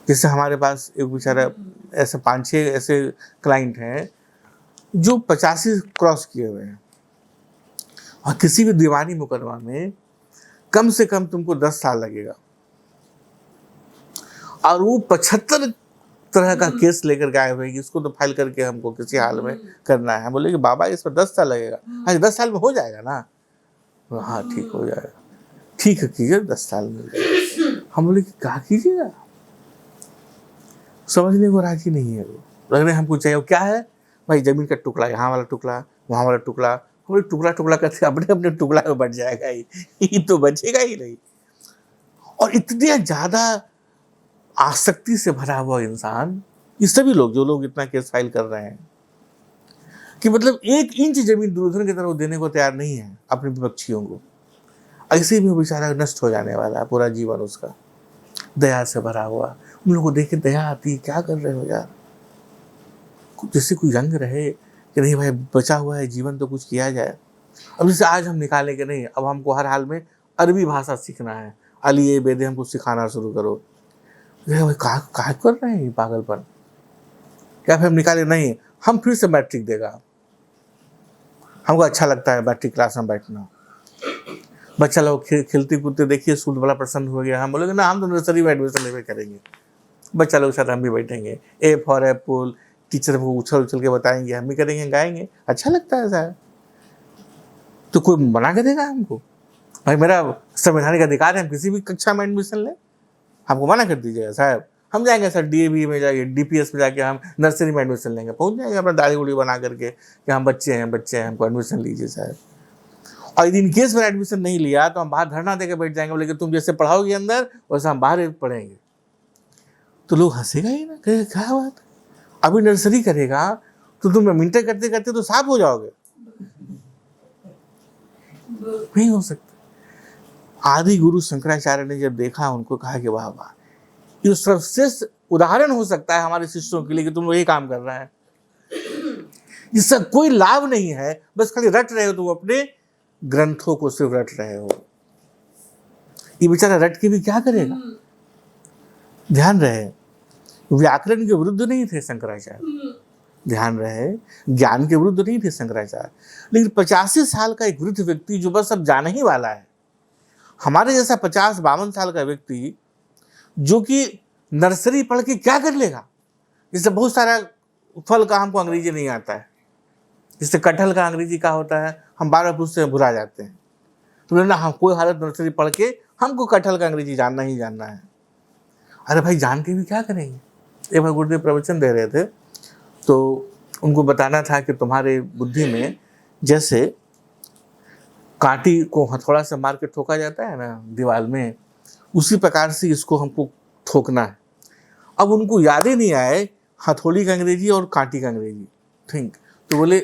जैसे हमारे पास एक बेचारा ऐसे 5-6 ऐसे क्लाइंट हैं जो 85 क्रॉस किए हुए हैं, और किसी भी दीवानी मुकदमा में कम से कम तुमको 10 साल लगेगा, और वो 75 तरह का केस लेकर के आए हुए, इसको तो फाइल करके हमको किसी हाल में करना है। बोले कि बाबा इस पर 10 साल लगेगा। हाँ 10 साल में हो जाएगा ना? हाँ ठीक हो जाएगा, ठीक है कीजिए, 10 साल में। हम बोले कि क्या कीजिएगा, समझने को राजी नहीं है वो। लगने हमको चाहिए क्या है भाई, जमीन का टुकड़ा, यहाँ वाला टुकड़ा, वहाँ वाला टुकड़ा, हम टुकड़ा टुकड़ा करके अपने अपने टुकड़ा में बच जाएगा ही, ये तो बचेगा ही नहीं। और इतने ज्यादा आसक्ति से भरा हुआ इंसान, ये सभी लोग, जो लोग इतना केस फाइल कर रहे हैं कि मतलब 1 इंच जमीन दुर्योधन की तरफ देने को तैयार नहीं है अपने विपक्षियों को, ऐसे में बेचारा नष्ट हो जाने वाला है पूरा जीवन उसका। दया से भरा हुआ। उन लोगों को देख के दया आती है, क्या कर रहे हो यार, जैसे कोई जंग रहे कि नहीं भाई बचा हुआ है जीवन तो कुछ किया जाए। अब जैसे आज हम निकाले कि नहीं, अब हमको हर हाल में अरबी भाषा सीखना है, अली बेदे हमको सिखाना शुरू करो। भाई कहा कर रहे हैं ये पागलपन। क्या फिर हम निकाले नहीं, हम फिर से मैट्रिक देगा, हमको अच्छा लगता है मैट्रिक क्लास में बैठना। बच्चा लोग खेलते कूदते देखिए स्कूल बड़ा प्रसन्न हो गया, हम बोलेंगे ना हम तो नर्सरी में एडमिशन लेवे करेंगे। बच्चा लोग के साथ हम भी बैठेंगे, ए फॉर एप्पल, टीचर हमको उछल उछल के बताएंगे, हम भी करेंगे, गाएंगे, अच्छा लगता है साहब। तो कोई मना करेगा हमको? भाई मेरा संवैधानिक अधिकार है, हम किसी भी कक्षा में एडमिशन लें, हमको मना कर दीजिएगा साहब। हम जाएंगे सर डीएवी में जाके, डीपीएस में जाके हम नर्सरी में एडमिशन लेंगे, पहुंच जाएंगे अपना दाढ़ी उड़ी बना करके कि हम बच्चे हैं हमको एडमिशन लीजिए साहब। और यदि इन केस में एडमिशन नहीं लिया तो हम बाहर धरना देकर बैठ जाएंगे, बोले कि तुम जैसे पढ़ाओगे अंदर वैसे हम बाहर पढ़ेंगे। तो लोग हंसेगा ही ना, कहेगा क्या बात, अभी नर्सरी करेगा तो तुम इंटर करते करते तो साफ हो जाओगे, नहीं हो सकता। आदि गुरु शंकराचार्य ने जब देखा, उनको कहा कि वाह वाह, ये सर्वश्रेष्ठ उदाहरण हो सकता है हमारे शिष्यों के लिए कि तुम वही काम कर रहा है, इसका कोई लाभ नहीं है, बस खाली रट रहे हो, तुम अपने ग्रंथों को सिर्फ रट रहे हो। ये बेचारा रट के भी क्या करेगा। ध्यान रहे, व्याकरण के विरुद्ध नहीं थे शंकराचार्य, ध्यान रहे, ज्ञान के विरुद्ध नहीं थे शंकराचार्य। लेकिन 85 साल का एक वृद्ध व्यक्ति जो बस अब जाने ही वाला है, हमारे जैसा 50-52 साल का व्यक्ति जो कि नर्सरी पढ़ के क्या कर लेगा। जैसे बहुत सारा फल का हमको अंग्रेजी नहीं आता है, जैसे कटहल का अंग्रेजी का होता है, हम बार बार पूछते हैं, भुला जाते हैं। तो ना हम कोई हालत नर्सरी पढ़ के हमको कटहल का अंग्रेजी जानना ही जानना है। अरे भाई जान के भी क्या करेंगे। एक बार गुरुदेव प्रवचन दे रहे थे तो उनको बताना था कि तुम्हारे बुद्धि में जैसे कांटी को हथौड़ा से मार के ठोका जाता है ना दीवार में, उसी प्रकार से इसको हमको ठोकना है। अब उनको याद ही नहीं आए हथौड़ी का अंग्रेजी और कांटी का अंग्रेजी, थिंक। तो बोले,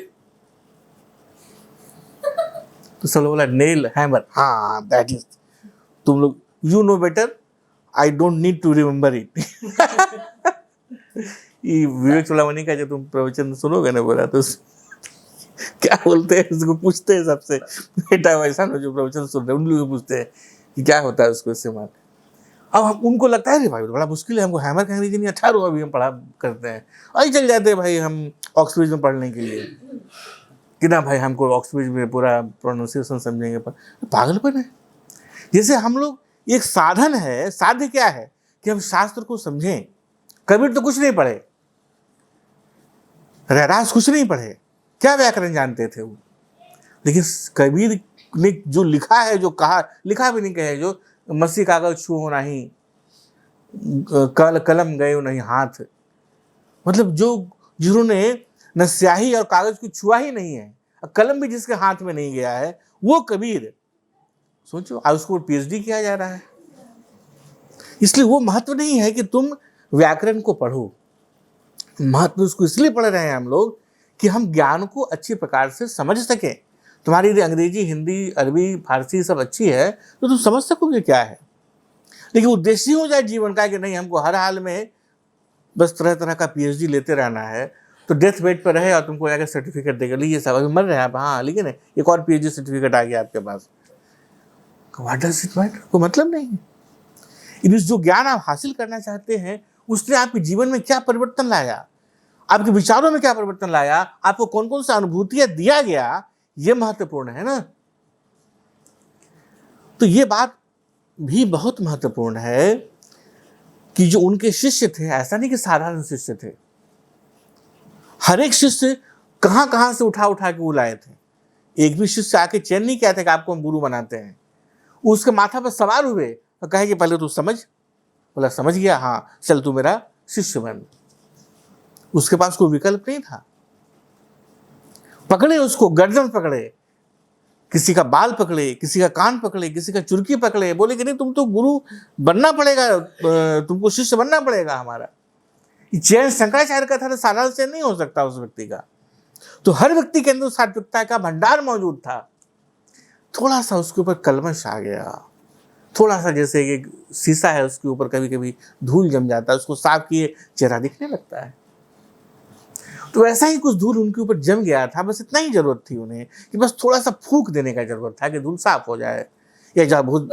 तो सब लोग बोला नेल हैमर, हाँ दैट इज, तुम लोग you know better, I don't need to remember it. ये विवेक चुड़ामणि का जो तुम प्रवचन सुनोगे ना, बोला तो क्या बोलते हैं उसको, पूछते हैं सबसे, बेटा वैसा ना जो प्रवचन सुन रहे हैं उन लोग पूछते हैं कि क्या होता है उसको इस्तेमाल। अब हम उनको लगता है भाई बड़ा मुश्किल है, हमको हैमर का अंग्रेजी नहीं अच्छा, अभी हम पढ़ा करते हैं, आई चल जाते हैं भाई हम ऑक्सफोर्ड में पढ़ने के लिए कि ना भाई हमको ऑक्सफोर्ड में पूरा प्रोनाउंसिएशन समझेंगे, पर पागलपन है। जैसे हम लोग एक साधन है, साध्य क्या है कि हम शास्त्र को समझें। कबीर तो कुछ नहीं पढ़े, रैदास कुछ नहीं पढ़े, क्या व्याकरण जानते थे वो, लेकिन कबीर ने जो लिखा है, जो कहा, लिखा भी नहीं कहे, जो मसी कागज छू नहीं, कलम गए नहीं हाथ, मतलब जो जिन्होंने न स्याही और कागज को छुआ ही नहीं है, कलम भी जिसके हाथ में नहीं गया है, वो कबीर। सोचो, आज उसको पीएचडी किया जा रहा है। इसलिए वो महत्व नहीं है कि तुम व्याकरण को पढ़ो, महत्व उसको इसलिए पढ़ रहे हैं हम लोग कि हम ज्ञान को अच्छी प्रकार से समझ सकें। तुम्हारी यदि अंग्रेजी, हिंदी, अरबी, फारसी सब अच्छी है तो तुम समझ सकोगे क्या है। लेकिन उद्देश्य हो जाए जीवन का कि नहीं हमको हर हाल में बस तरह तरह का पीएचडी लेते रहना है, तो डेथ बेड पर रहे और तुमको आगे सर्टिफिकेट देगा, लीजिए साहब अभी मर रहे हैं आप, हाँ लेकिन एक और पीएचडी सर्टिफिकेट आ गया आपके पास। व्हाट डज इट मैटर, कोई मतलब नहीं है। इस जो ज्ञान आप हासिल करना चाहते हैं उसने आपके जीवन में क्या परिवर्तन लाया, आपके विचारों में क्या परिवर्तन लाया, आपको कौन कौन सा अनुभूतियां दिया गया, ये महत्वपूर्ण है ना। तो ये बात भी बहुत महत्वपूर्ण है कि जो उनके शिष्य थे, ऐसा नहीं कि साधारण शिष्य थे, हर एक शिष्य कहां कहां से उठा उठा के वो लाए थे। एक भी शिष्य आके चैन नहीं किया था कि आपको हम गुरु बनाते हैं। उसके माथा पर सवार हुए और कहे कि पहले तू समझ, बोला समझ गया, हाँ चल तू मेरा शिष्य बन। उसके पास कोई विकल्प नहीं था। पकड़े उसको, गर्दन पकड़े, किसी का बाल पकड़े, किसी का कान पकड़े, किसी का चुरकी पकड़े, बोले कि नहीं तुम तो गुरु बनना पड़ेगा, तुमको शिष्य बनना पड़ेगा हमारा। चयन शंकराचार्य का था तो साधारण चयन नहीं हो सकता उस व्यक्ति का। तो हर व्यक्ति के अंदर सात्विकता का भंडार मौजूद था, थोड़ा सा उसके ऊपर कलमश आ गया, थोड़ा सा जैसे एक शीशा है, उसके ऊपर कभी कभी धूल जम जाता है, उसको साफ किए चेहरा दिखने लगता है। तो वैसा ही कुछ धूल उनके ऊपर जम गया था, बस इतना ही जरूरत थी उन्हें कि बस थोड़ा सा फूंक देने का जरूरत था कि धूल साफ हो जाए, या जहाँ बहुत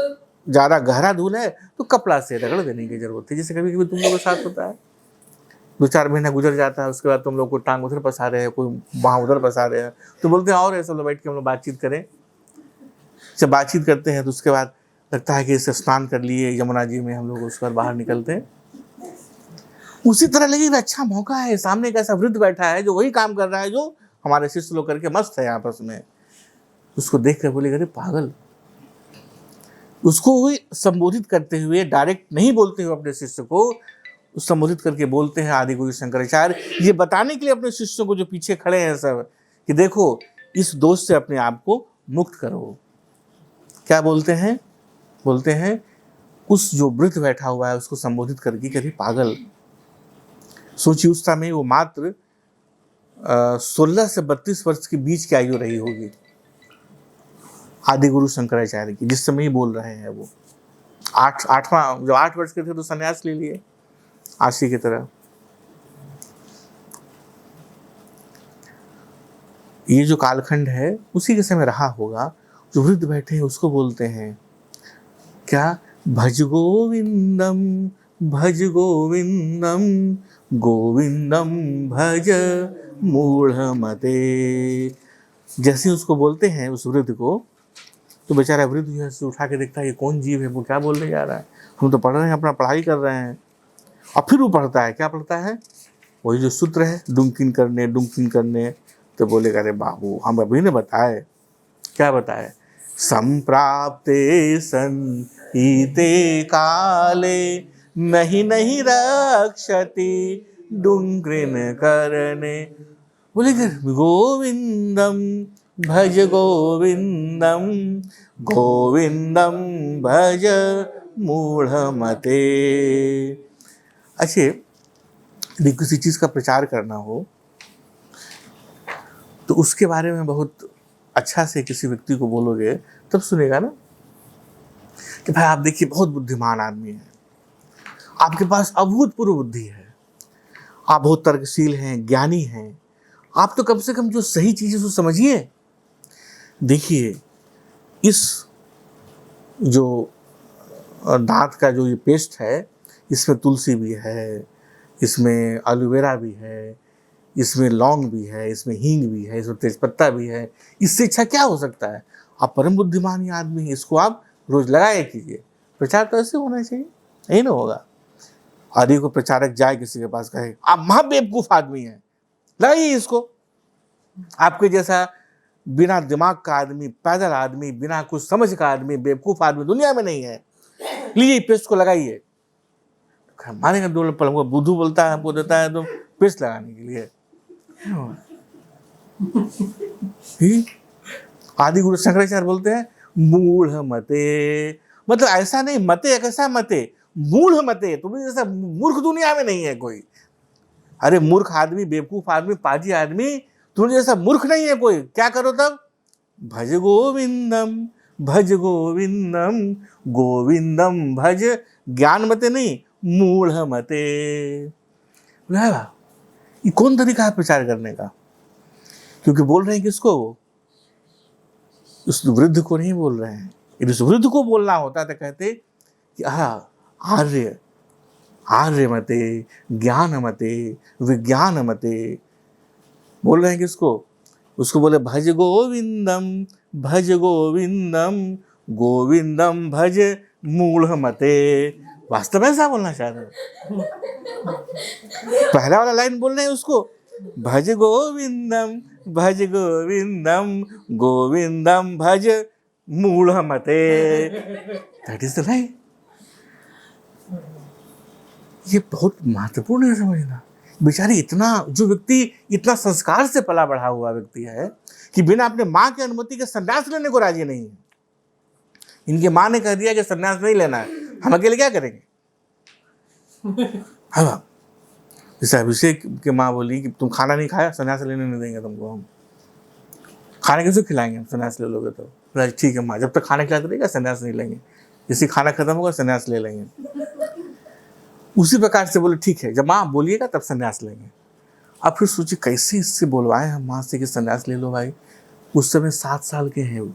ज़्यादा गहरा धूल है तो कपड़ा से रगड़ देने की जरूरत थी। जैसे कभी कभी तुम लोगों के साथ होता है, 2-4 महीना गुजर जाता है, उसके बाद तुम लोग को टांग उधर फंसा रहे हैं, कोई वहाँ उधर फंसा रहे हैं, तो बोलते हैं और सब लोग बैठ के हम लोग बातचीत करें। जब बातचीत करते हैं तो उसके बाद लगता है कि इससे स्नान कर लिए यमुना जी में, हम लोग उसके बाद बाहर निकलते हैं। उसी तरह लगेगा अच्छा मौका है, सामने एक ऐसा वृद्ध बैठा है जो वही काम कर रहा है जो हमारे शिष्य लोग करके मस्त है आपस में। उसको देख कर बोलेगा अरे पागल। उसको हुई संबोधित करते हुए, डायरेक्ट नहीं बोलते हुए अपने शिष्य को संबोधित करके बोलते हैं आदि गुरु शंकराचार्य, ये बताने के लिए अपने शिष्यों को जो पीछे खड़े हैं सब, कि देखो इस दोष से अपने आप को मुक्त करो। क्या बोलते हैं? बोलते हैं उस जो वृद्ध बैठा हुआ है उसको संबोधित करके कभी पागल। सोचिए उस समय वो मात्र 16 से 32 वर्ष के बीच की आयु रही होगी आदि गुरु शंकराचार्य की, जिस समय ही बोल रहे हैं वो। 8 वर्ष के थे तो संन्यास ले लिए आशी की तरह। ये जो कालखंड है उसी के समय रहा होगा। जो वृद्ध बैठे हैं उसको बोलते हैं क्या, भज गोविंदम भज गोविंदम गोविंदम भज मूढ़मते। जैसे उसको बोलते हैं उस वृद्ध को, तो बेचारा वृद्ध जो है उठा के देखता है ये कौन जीव है, वो क्या बोलने जा रहा है, हम तो पढ़ रहे हैं, अपना पढ़ाई कर रहे हैं। और फिर वो पढ़ता है, क्या पढ़ता है? वही जो सूत्र है डुमकिन करने। तो बोलेगा अरे बाबू हम अभी ने बताए, क्या बताए? संप्राप्ते सन ईते काले नहीं रक्षति डुंग्रिन करने। बोलेगा गोविंदम भज गोविंदम गोविंदम भज मूढ़मते। अच्छे, यदि किसी चीज़ का प्रचार करना हो तो उसके बारे में बहुत अच्छा से किसी व्यक्ति को बोलोगे तब सुनेगा ना कि भाई आप देखिए बहुत बुद्धिमान आदमी है, आपके पास अभूतपूर्व बुद्धि है, आप बहुत तर्कशील हैं, ज्ञानी हैं, आप तो कम से कम जो सही चीज़ है उसको समझिए। देखिए इस जो दांत का जो ये पेस्ट है इसमें तुलसी भी है, इसमें एलोवेरा भी है, इसमें लौंग भी है, इसमें हींग भी है, इसमें तेजपत्ता भी है। इससे अच्छा क्या हो सकता है? आप परम बुद्धिमान आदमी हैं, इसको आप रोज लगाया कीजिए। प्रचार तो ऐसे होना चाहिए, यही ना होगा। आदि को प्रचारक जाए किसी के पास कहे आप महाबेवकूफ आदमी हैं, लगाइए इसको। आपके जैसा बिना दिमाग का आदमी, पैदल आदमी, बिना कुछ समझ का आदमी, बेवकूफ आदमी दुनिया में नहीं है, लीजिए पेस्ट को लगाइए। मानेगा 2 पल, हमको बुद्धू बोलता है, हमको देता है तो पेस्ट लगाने के लिए। आदि गुरु शंकराचार्य बोलते हैं मूढ़ मते, मतलब ऐसा नहीं मते, कैसा मते? मूढ़ मते। तुम्हें जैसा मूर्ख दुनिया में नहीं है कोई। अरे मूर्ख आदमी, बेवकूफ आदमी, पाजी आदमी, तुम्हें जैसा मूर्ख नहीं है कोई। क्या करो तब? भज गोविंदम भज गोविंदम गोविंदम भज, ज्ञान मते नहीं, मूढ़ मते। ये कौन तरीका है प्रचार करने का? क्योंकि बोल रहे हैं किसको? उस वृद्ध को नहीं बोल रहे हैं। यदि उस वृद्ध को बोलना होता तो कहते कि आर्य आर्य मते, ज्ञान मते, विज्ञान मते। बोल रहे हैं किसको? उसको बोले भज गोविंदम गोविंदम भज मूढ़ मते। वास्तव में ऐसा बोलना चाह रहे हो? पहला वाला लाइन बोल रहे हैं उसको, भज गोविंदम गोविंदम भज मूढ़ मते। That is the line. ये बहुत महत्वपूर्ण है समझना। बेचारी इतना, जो व्यक्ति इतना संस्कार से पला बढ़ा हुआ व्यक्ति है कि बिना अपने माँ की अनुमति के संन्यास लेने को राजी नहीं है। इनके माँ ने कह दिया कि संन्यास नहीं लेना है, हम अकेले क्या करेंगे? हाँ, जैसे अभिषेक की माँ बोली कि तुम खाना नहीं खाया, संन्यास लेने नहीं देंगे तुमको। हम खाने कैसे खिलाएंगे? संन्यास ले लोगे तो। ठीक है माँ, जब तक खाना खिलाते रहेगा संन्यास नहीं लेंगे। जैसे खाना खत्म होगा संन्यास ले लेंगे। उसी प्रकार से बोले ठीक है, जब माँ बोलिएगा तब संन्यास लेंगे। अब फिर सोचिए कैसे इससे बोलवाए हम माँ से कि संन्यास ले लो भाई। उस समय 7 साल के हैं वो,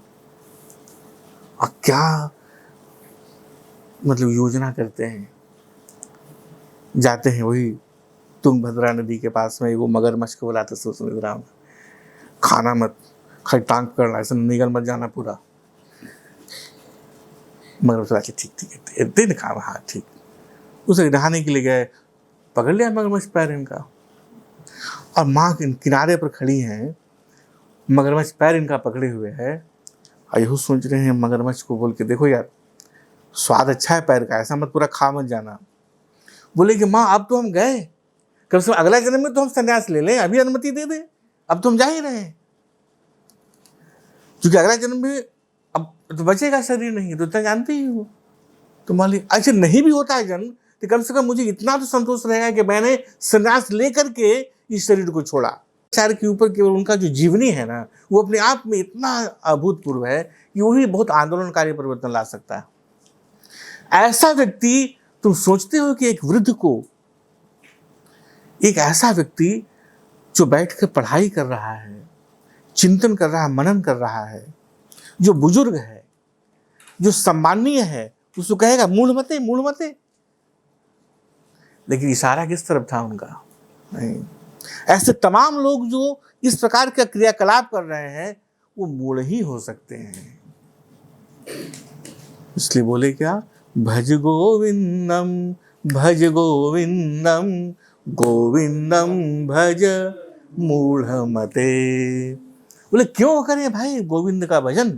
और क्या मतलब योजना करते हैं। जाते हैं वही तुंगभद्रा नदी के पास में, वो मगरमच्छ को बुलाते समुद्र में, खाना मत खाली टांग पकड़ना, ऐसे निगल मत जाना पूरा। मगरमच्छ बोला ठीक ठीक है दिन खा, हाँ ठीक। उसे नहाने के लिए गए, पकड़ लिया मगरमच्छ पैर इनका, और माँ किनारे पर खड़ी हैं, मगरमच्छ पैर इनका पकड़े हुए है, और यही सोच रहे हैं मगरमच्छ को बोल के, देखो यार स्वाद अच्छा है पैर का, ऐसा मत पूरा खा मत जाना। बोले कि माँ अब तो हम गए, कम से कम अगला जन्म में तो हम संन्यास ले लें, अभी अनुमति दे दें, अब तो हम जा ही रहे हैं, क्योंकि अगला जन्म में अब तो बचेगा शरीर नहीं, तो इतना जानते ही हो। तो मान ली अच्छा नहीं भी होता है जन्म, तो कम से कम मुझे इतना तो संतोष रहेगा कि मैंने संन्यास लेकर के इस शरीर को छोड़ा। शरीर के ऊपर केवल उनका जो जीवनी है ना, वो अपने आप में इतना अभूतपूर्व है कि वही बहुत आंदोलनकारी परिवर्तन ला सकता है। ऐसा व्यक्ति, तुम सोचते हो कि एक वृद्ध को, एक ऐसा व्यक्ति जो बैठ कर पढ़ाई कर रहा है, चिंतन कर रहा है, मनन कर रहा है, जो बुजुर्ग है, जो सम्माननीय है, उसको कहेगा मूढ़ मते मूढ़ मते। लेकिन इशारा किस तरफ था उनका? नहीं। ऐसे तमाम लोग जो इस प्रकार का क्रियाकलाप कर रहे हैं वो मूढ़ ही हो सकते हैं। इसलिए बोले क्या, भज गोविंदम भज गोविंदम गोविंदम भज मूढ़ मते। बोले क्यों करें भाई गोविंद का भजन?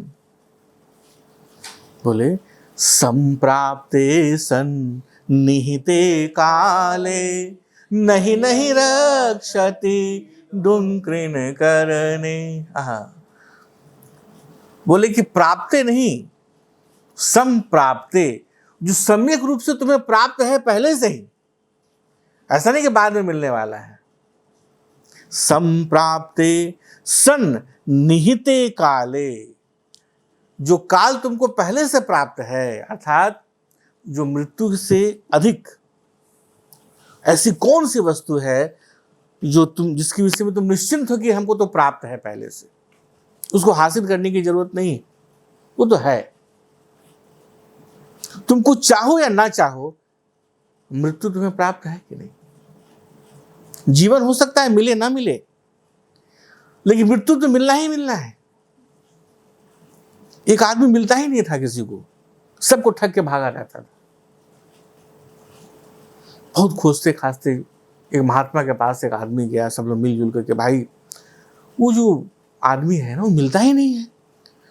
बोले संप्राप्ते सन निहिते काले नहीं नहीं रक्षति डुंकृन करने। बोले कि प्राप्ते नहीं, संप्राप्ते, जो सम्यक रूप से तुम्हें प्राप्त है पहले से ही, ऐसा नहीं कि बाद में मिलने वाला है। संप्राप्ते सन निहिते काले, जो काल तुमको पहले से प्राप्त है, अर्थात जो मृत्यु से अधिक ऐसी कौन सी वस्तु है जो तुम, जिसके विषय में तुम निश्चिंत हो कि हमको तो प्राप्त है पहले से, उसको हासिल करने की जरूरत नहीं, वो तो है। तुम कुछ चाहो या ना चाहो, मृत्यु तुम्हें प्राप्त है कि नहीं? जीवन हो सकता है मिले ना मिले, लेकिन मृत्यु तो मिलना ही मिलना है। एक आदमी मिलता ही नहीं था किसी को, सबको ठग के भागा रहता था। बहुत खोजते खासते एक महात्मा के पास एक आदमी गया, सब लोग मिलजुल करके, भाई वो जो आदमी है ना वो मिलता ही नहीं है,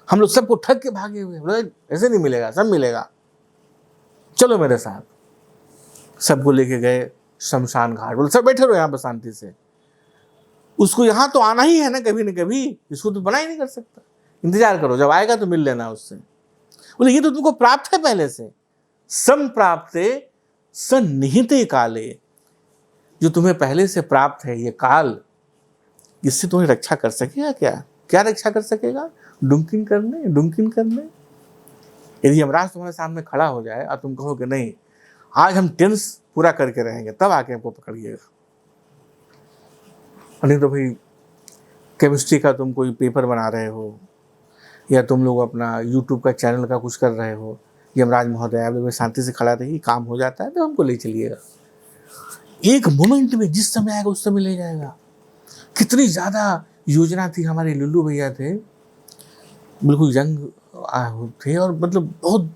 हम लोग सबको ठग के भागे हुए। बोले ऐसे नहीं मिलेगा, सब मिलेगा, चलो मेरे साथ। सबको लेके गए शमशान घाट। बोले सब बैठे रहो यहाँ पर शांति से, उसको यहाँ तो आना ही है ना कभी न कभी, इसको तो बना ही नहीं कर सकता, इंतजार करो, जब आएगा तो मिल लेना उससे। बोले ये तो तुमको प्राप्त है पहले से। संप्राप्ते सन्निहिते काले, जो तुम्हें पहले से प्राप्त है ये काल, इससे तुम्हें रक्षा कर सकेगा क्या? क्या रक्षा कर सकेगा? डुंकिन करने। यदि यमराज तुम्हारे सामने खड़ा हो जाए और तुम कहो कि नहीं आज हम टेंस पूरा करके रहेंगे, तब आके हमको पकड़िएगा। नहीं तो भाई केमिस्ट्री का तुम कोई पेपर बना रहे हो, या तुम लोग अपना यूट्यूब का चैनल का कुछ कर रहे हो, यमराज महोदय आप लोग शांति से खड़ा रहिए, काम हो जाता है तो हमको ले चलिएगा। एक मोमेंट में जिस समय आएगा उस समय ले जाएगा। कितनी ज़्यादा योजना थी, हमारे लुल्लू भैया थे, बिल्कुल यंग थे, और मतलब बहुत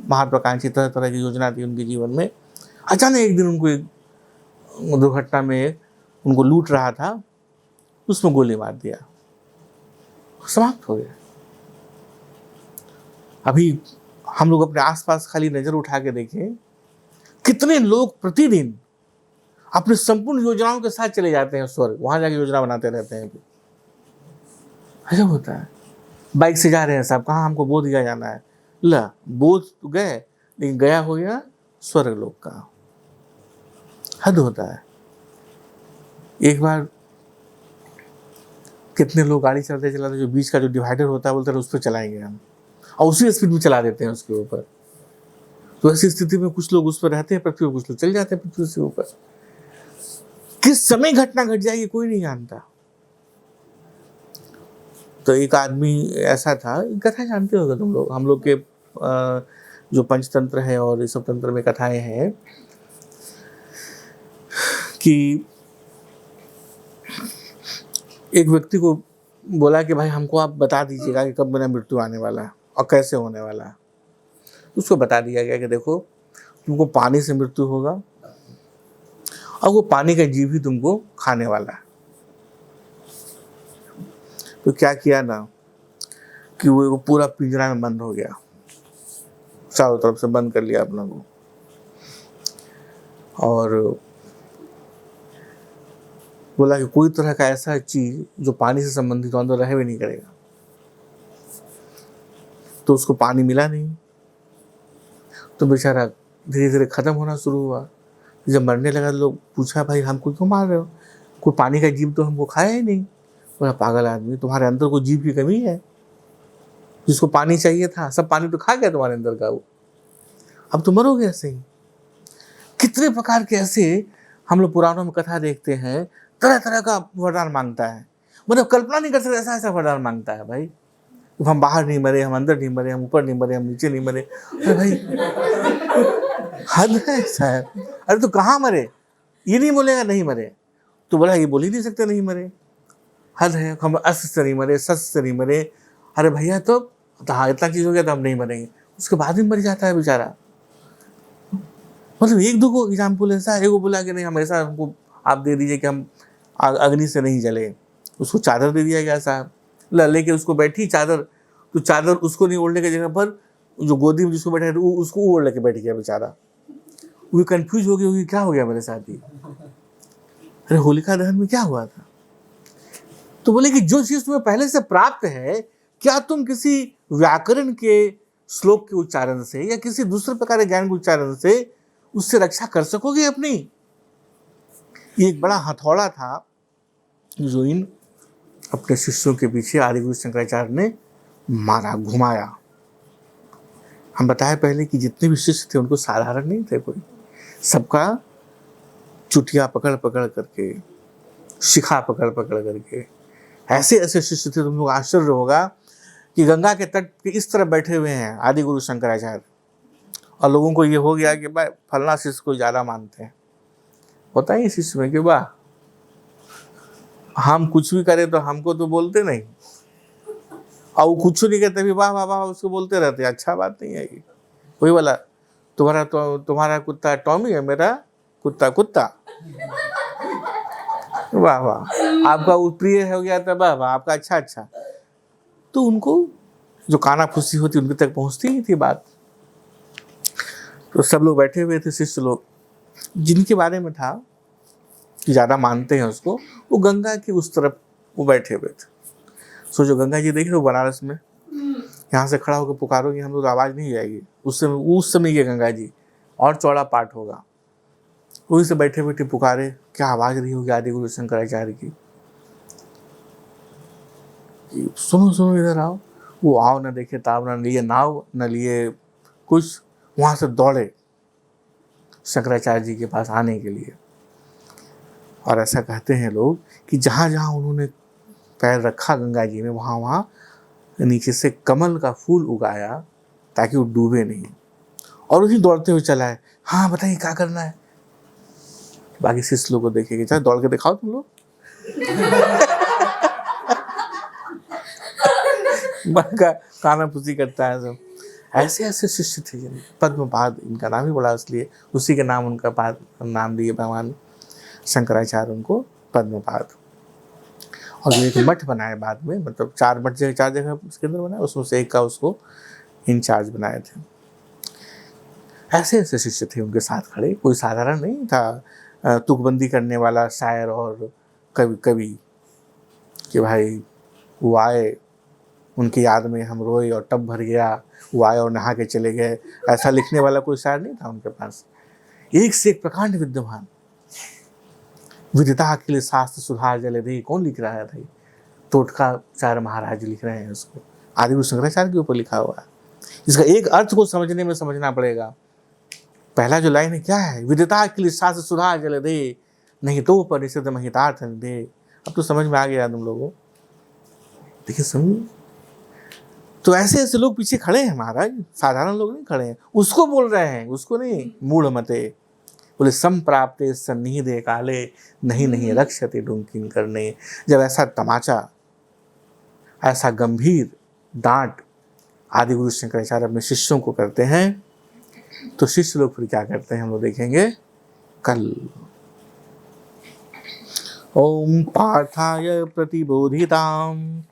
महत्वाकांक्षी तरह तरह की योजना थी उनके जीवन में। अचानक एक दिन उनको एक दुर्घटना में उनको लूट रहा था, उसमें गोली मार दिया, समाप्त हो गया। अभी हम लोग अपने आसपास खाली नजर उठा के देखें, कितने लोग प्रतिदिन अपने संपूर्ण योजनाओं के साथ चले जाते हैं स्वर्ग, वहां जाके योजना बनाते रहते हैं। ऐसा होता है, बाइक से जा रहे हैं साहब, कहाँ हमको बोध गया जाना है, ला बोध तो गए लेकिन गया हो गया स्वर्ग लोक का। हद होता है। एक बार कितने लोग गाड़ी चलाते चलाते जो बीच का जो डिवाइडर होता है बोलते हैं उस पर चलाएंगे हम, और उसी स्पीड में चला देते हैं उसके ऊपर। तो ऐसी स्थिति में कुछ लोग उस पर रहते हैं पृथ्वी पर, कुछ लोग चल जाते हैं पृथ्वी से ऊपर। किस समय घटना घट जाएगी कोई नहीं जानता। तो एक आदमी ऐसा था, कथा जानते होगे तुम लोग, हम लोग के जो पंचतंत्र है और इस सब तंत्र में कथाएं हैं कि एक व्यक्ति को बोला कि भाई हमको आप बता दीजिएगा कि कब मेरा मृत्यु आने वाला है और कैसे होने वाला है। उसको बता दिया गया कि देखो तुमको पानी से मृत्यु होगा और वो पानी का जीव ही तुमको खाने वाला है। तो क्या किया ना कि वो पूरा पिंजरा में बंद हो गया, चारों तरफ से बंद कर लिया अपना को, और बोला कि कोई तरह का ऐसा चीज जो पानी से संबंधित अंदर रह भी नहीं करेगा। तो उसको पानी मिला नहीं, तो बेचारा धीरे धीरे खत्म होना शुरू हुआ। जब मरने लगा तो लोग पूछा भाई हमको क्यों मार रहे हो, कोई पानी का जीव तो हमको खाया ही नहीं। बोला पागल आदमी, तुम्हारे अंदर कोई जीव की कमी है, जिसको पानी चाहिए था सब पानी तो खा गया तुम्हारे अंदर का वो, अब तो मरोगे ऐसे ही। कितने प्रकार के ऐसे हम लोग पुराणों में कथा देखते हैं, तरह तरह का वरदान मांगता है, मतलब कल्पना नहीं कर सकते ऐसा ऐसा वरदान मांगता है भाई। हम बाहर नहीं मरे, हम अंदर नहीं मरे, हम ऊपर नहीं मरे, हम नीचे नहीं मरे। अरे भाई हद है सर। अरे तो कहाँ मरे, ये नहीं बोलेगा नहीं मरे, तो बोला ये बोल ही नहीं सकते नहीं मरे, हद है। हम अस्त से नहीं मरे, सस्त से नहीं मरे। अरे भैया तो हाँ इतना चीज हो गया तो हम नहीं मरेंगे, उसके बाद भी मर जाता है बेचारा। मतलब एक दो को एग्जाम्पल ऐसा, एगो बोला कि नहीं हम ऐसा हमको आप दे दीजिए कि हम अग्नि से नहीं जले, उसको चादर दे दिया गया साहब, लेके उसको बैठी चादर, तो चादर उसको नहीं ओढ़ने की जगह पर जो गोदी में जिसको बैठा है उसको ओढ़ लेके बैठ गया बेचारा। वो कंफ्यूज हो गई होगी क्या हो गया मेरे साथ ही, अरे होलिका दहन में क्या हुआ था। तो बोले कि जो चीज तुम्हें पहले से प्राप्त है, क्या तुम किसी व्याकरण के श्लोक के उच्चारण से या किसी दूसरे प्रकार के ज्ञान के उच्चारण से उससे रक्षा कर सकोगे अपनी। ये एक बड़ा हथौड़ा था जो इन अपने शिष्यों के पीछे आदिगुरु शंकराचार्य ने मारा, घुमाया। हम बताए पहले कि जितने भी शिष्य थे उनको साधारण नहीं थे कोई, सबका चुटिया पकड़ पकड़ करके, शिखा पकड़ पकड़ करके, ऐसे ऐसे शिष्य थे तुम लोग आश्चर्य होगा कि गंगा के तट के इस तरफ बैठे हुए हैं आदिगुरु शंकराचार्य, और लोगों को ये हो गया कि भाई फलना शिष्य को ज्यादा मानते हैं। होता ही शिष्य में कि वाह हम कुछ भी करें तो हमको तो बोलते नहीं, और वो कुछ नहीं कहते भी वाह वाह वाह उसको बोलते रहते, अच्छा बात नहीं है ये। वही वाला तुम्हारा कुत्ता टॉमी है, मेरा कुत्ता कुत्ता, वाह वाह आपका प्रिय हो गया था, वाह वाह आपका अच्छा अच्छा। तो उनको जो काना फुसी होती उनके तक पहुंचती नहीं थी बात। तो सब लोग बैठे हुए थे शिष्य लोग, जिनके बारे में था कि ज्यादा मानते हैं उसको, वो गंगा की उस तरफ वो बैठे हुए थे। सोचो गंगा जी देख रहे हो बनारस में, यहाँ से खड़ा होकर पुकारोगे हम लोग तो आवाज नहीं जाएगी। उस समय ये गंगा जी और चौड़ा पाठ होगा, वही से बैठे बैठे पुकारे, क्या आवाज रही होगी आदिगुरु शंकराचार्य की। सुनो सुनो इधर आओ, वो आओ न देखे ताव, न लिए नाव न लिए कुछ, वहां से दौड़े शंकराचार्य जी के पास आने के लिए। और ऐसा कहते हैं लोग कि जहां जहां उन्होंने पैर रखा गंगा जी में, वहां वहां नीचे से कमल का फूल उगाया ताकि वो डूबे नहीं, और उसी दौड़ते हुए चला है। हाँ बताइए क्या करना है। बाकी शिष्य लोग को देखेंगे, चलो दौड़ के दिखाओ तुम लोग। काना पुसी करता है सब। ऐसे ऐसे शिष्य थे पद्मपाद, इनका नाम ही बड़ा इसलिए उसी के नाम उनका नाम दिए भगवान शंकराचार्य उनको पद्मपाद। और जो एक मठ बनाए बाद में, मतलब 4 मठ चार जगह उसके अंदर बनाए, उसमें से एक का उसको इंचार्ज बनाए थे। ऐसे ऐसे शिष्य थे उनके साथ खड़े, कोई साधारण नहीं था तुकबंदी करने वाला शायर और कवि कि भाई वो आए उनकी याद में हम रोए और टब भर गया, वो आए और नहा के चले गए, ऐसा लिखने वाला कोई शायर नहीं था उनके पास। एक से एक प्रकांड विद्यमान, विदिता अखिल शास्त्र सुधार जले दी, कौन लिख रहा है भाई, टोटकाचार्य महाराज लिख रहे हैं उसको, आदिगुरु शंकराचार्य के ऊपर लिखा हुआ है। इसका एक अर्थ को समझने में समझना पड़ेगा पहला जो लाइन है क्या है, विदिता के लिए शास्त्र सुधा जल दे, नहीं तो परिषद महितार्थ दे। अब तो समझ में आ गया तुम लोगों, देखिए समझ। तो ऐसे ऐसे लोग पीछे खड़े हैं महाराज, साधारण लोग नहीं खड़े हैं, उसको बोल रहे हैं, उसको नहीं, मूढ़ मते। बोले संप्राप्ते सन्निहिते काले, नहीं नहीं रक्षते डुंकिन करने। जब ऐसा तमाचा, ऐसा गंभीर डांट आदि गुरु शंकराचार्य अपने शिष्यों को करते हैं, तो शिष्य लोग फिर क्या करते हैं हम लोग देखेंगे कल। ओम पार्थाय प्रतिबोधिताम्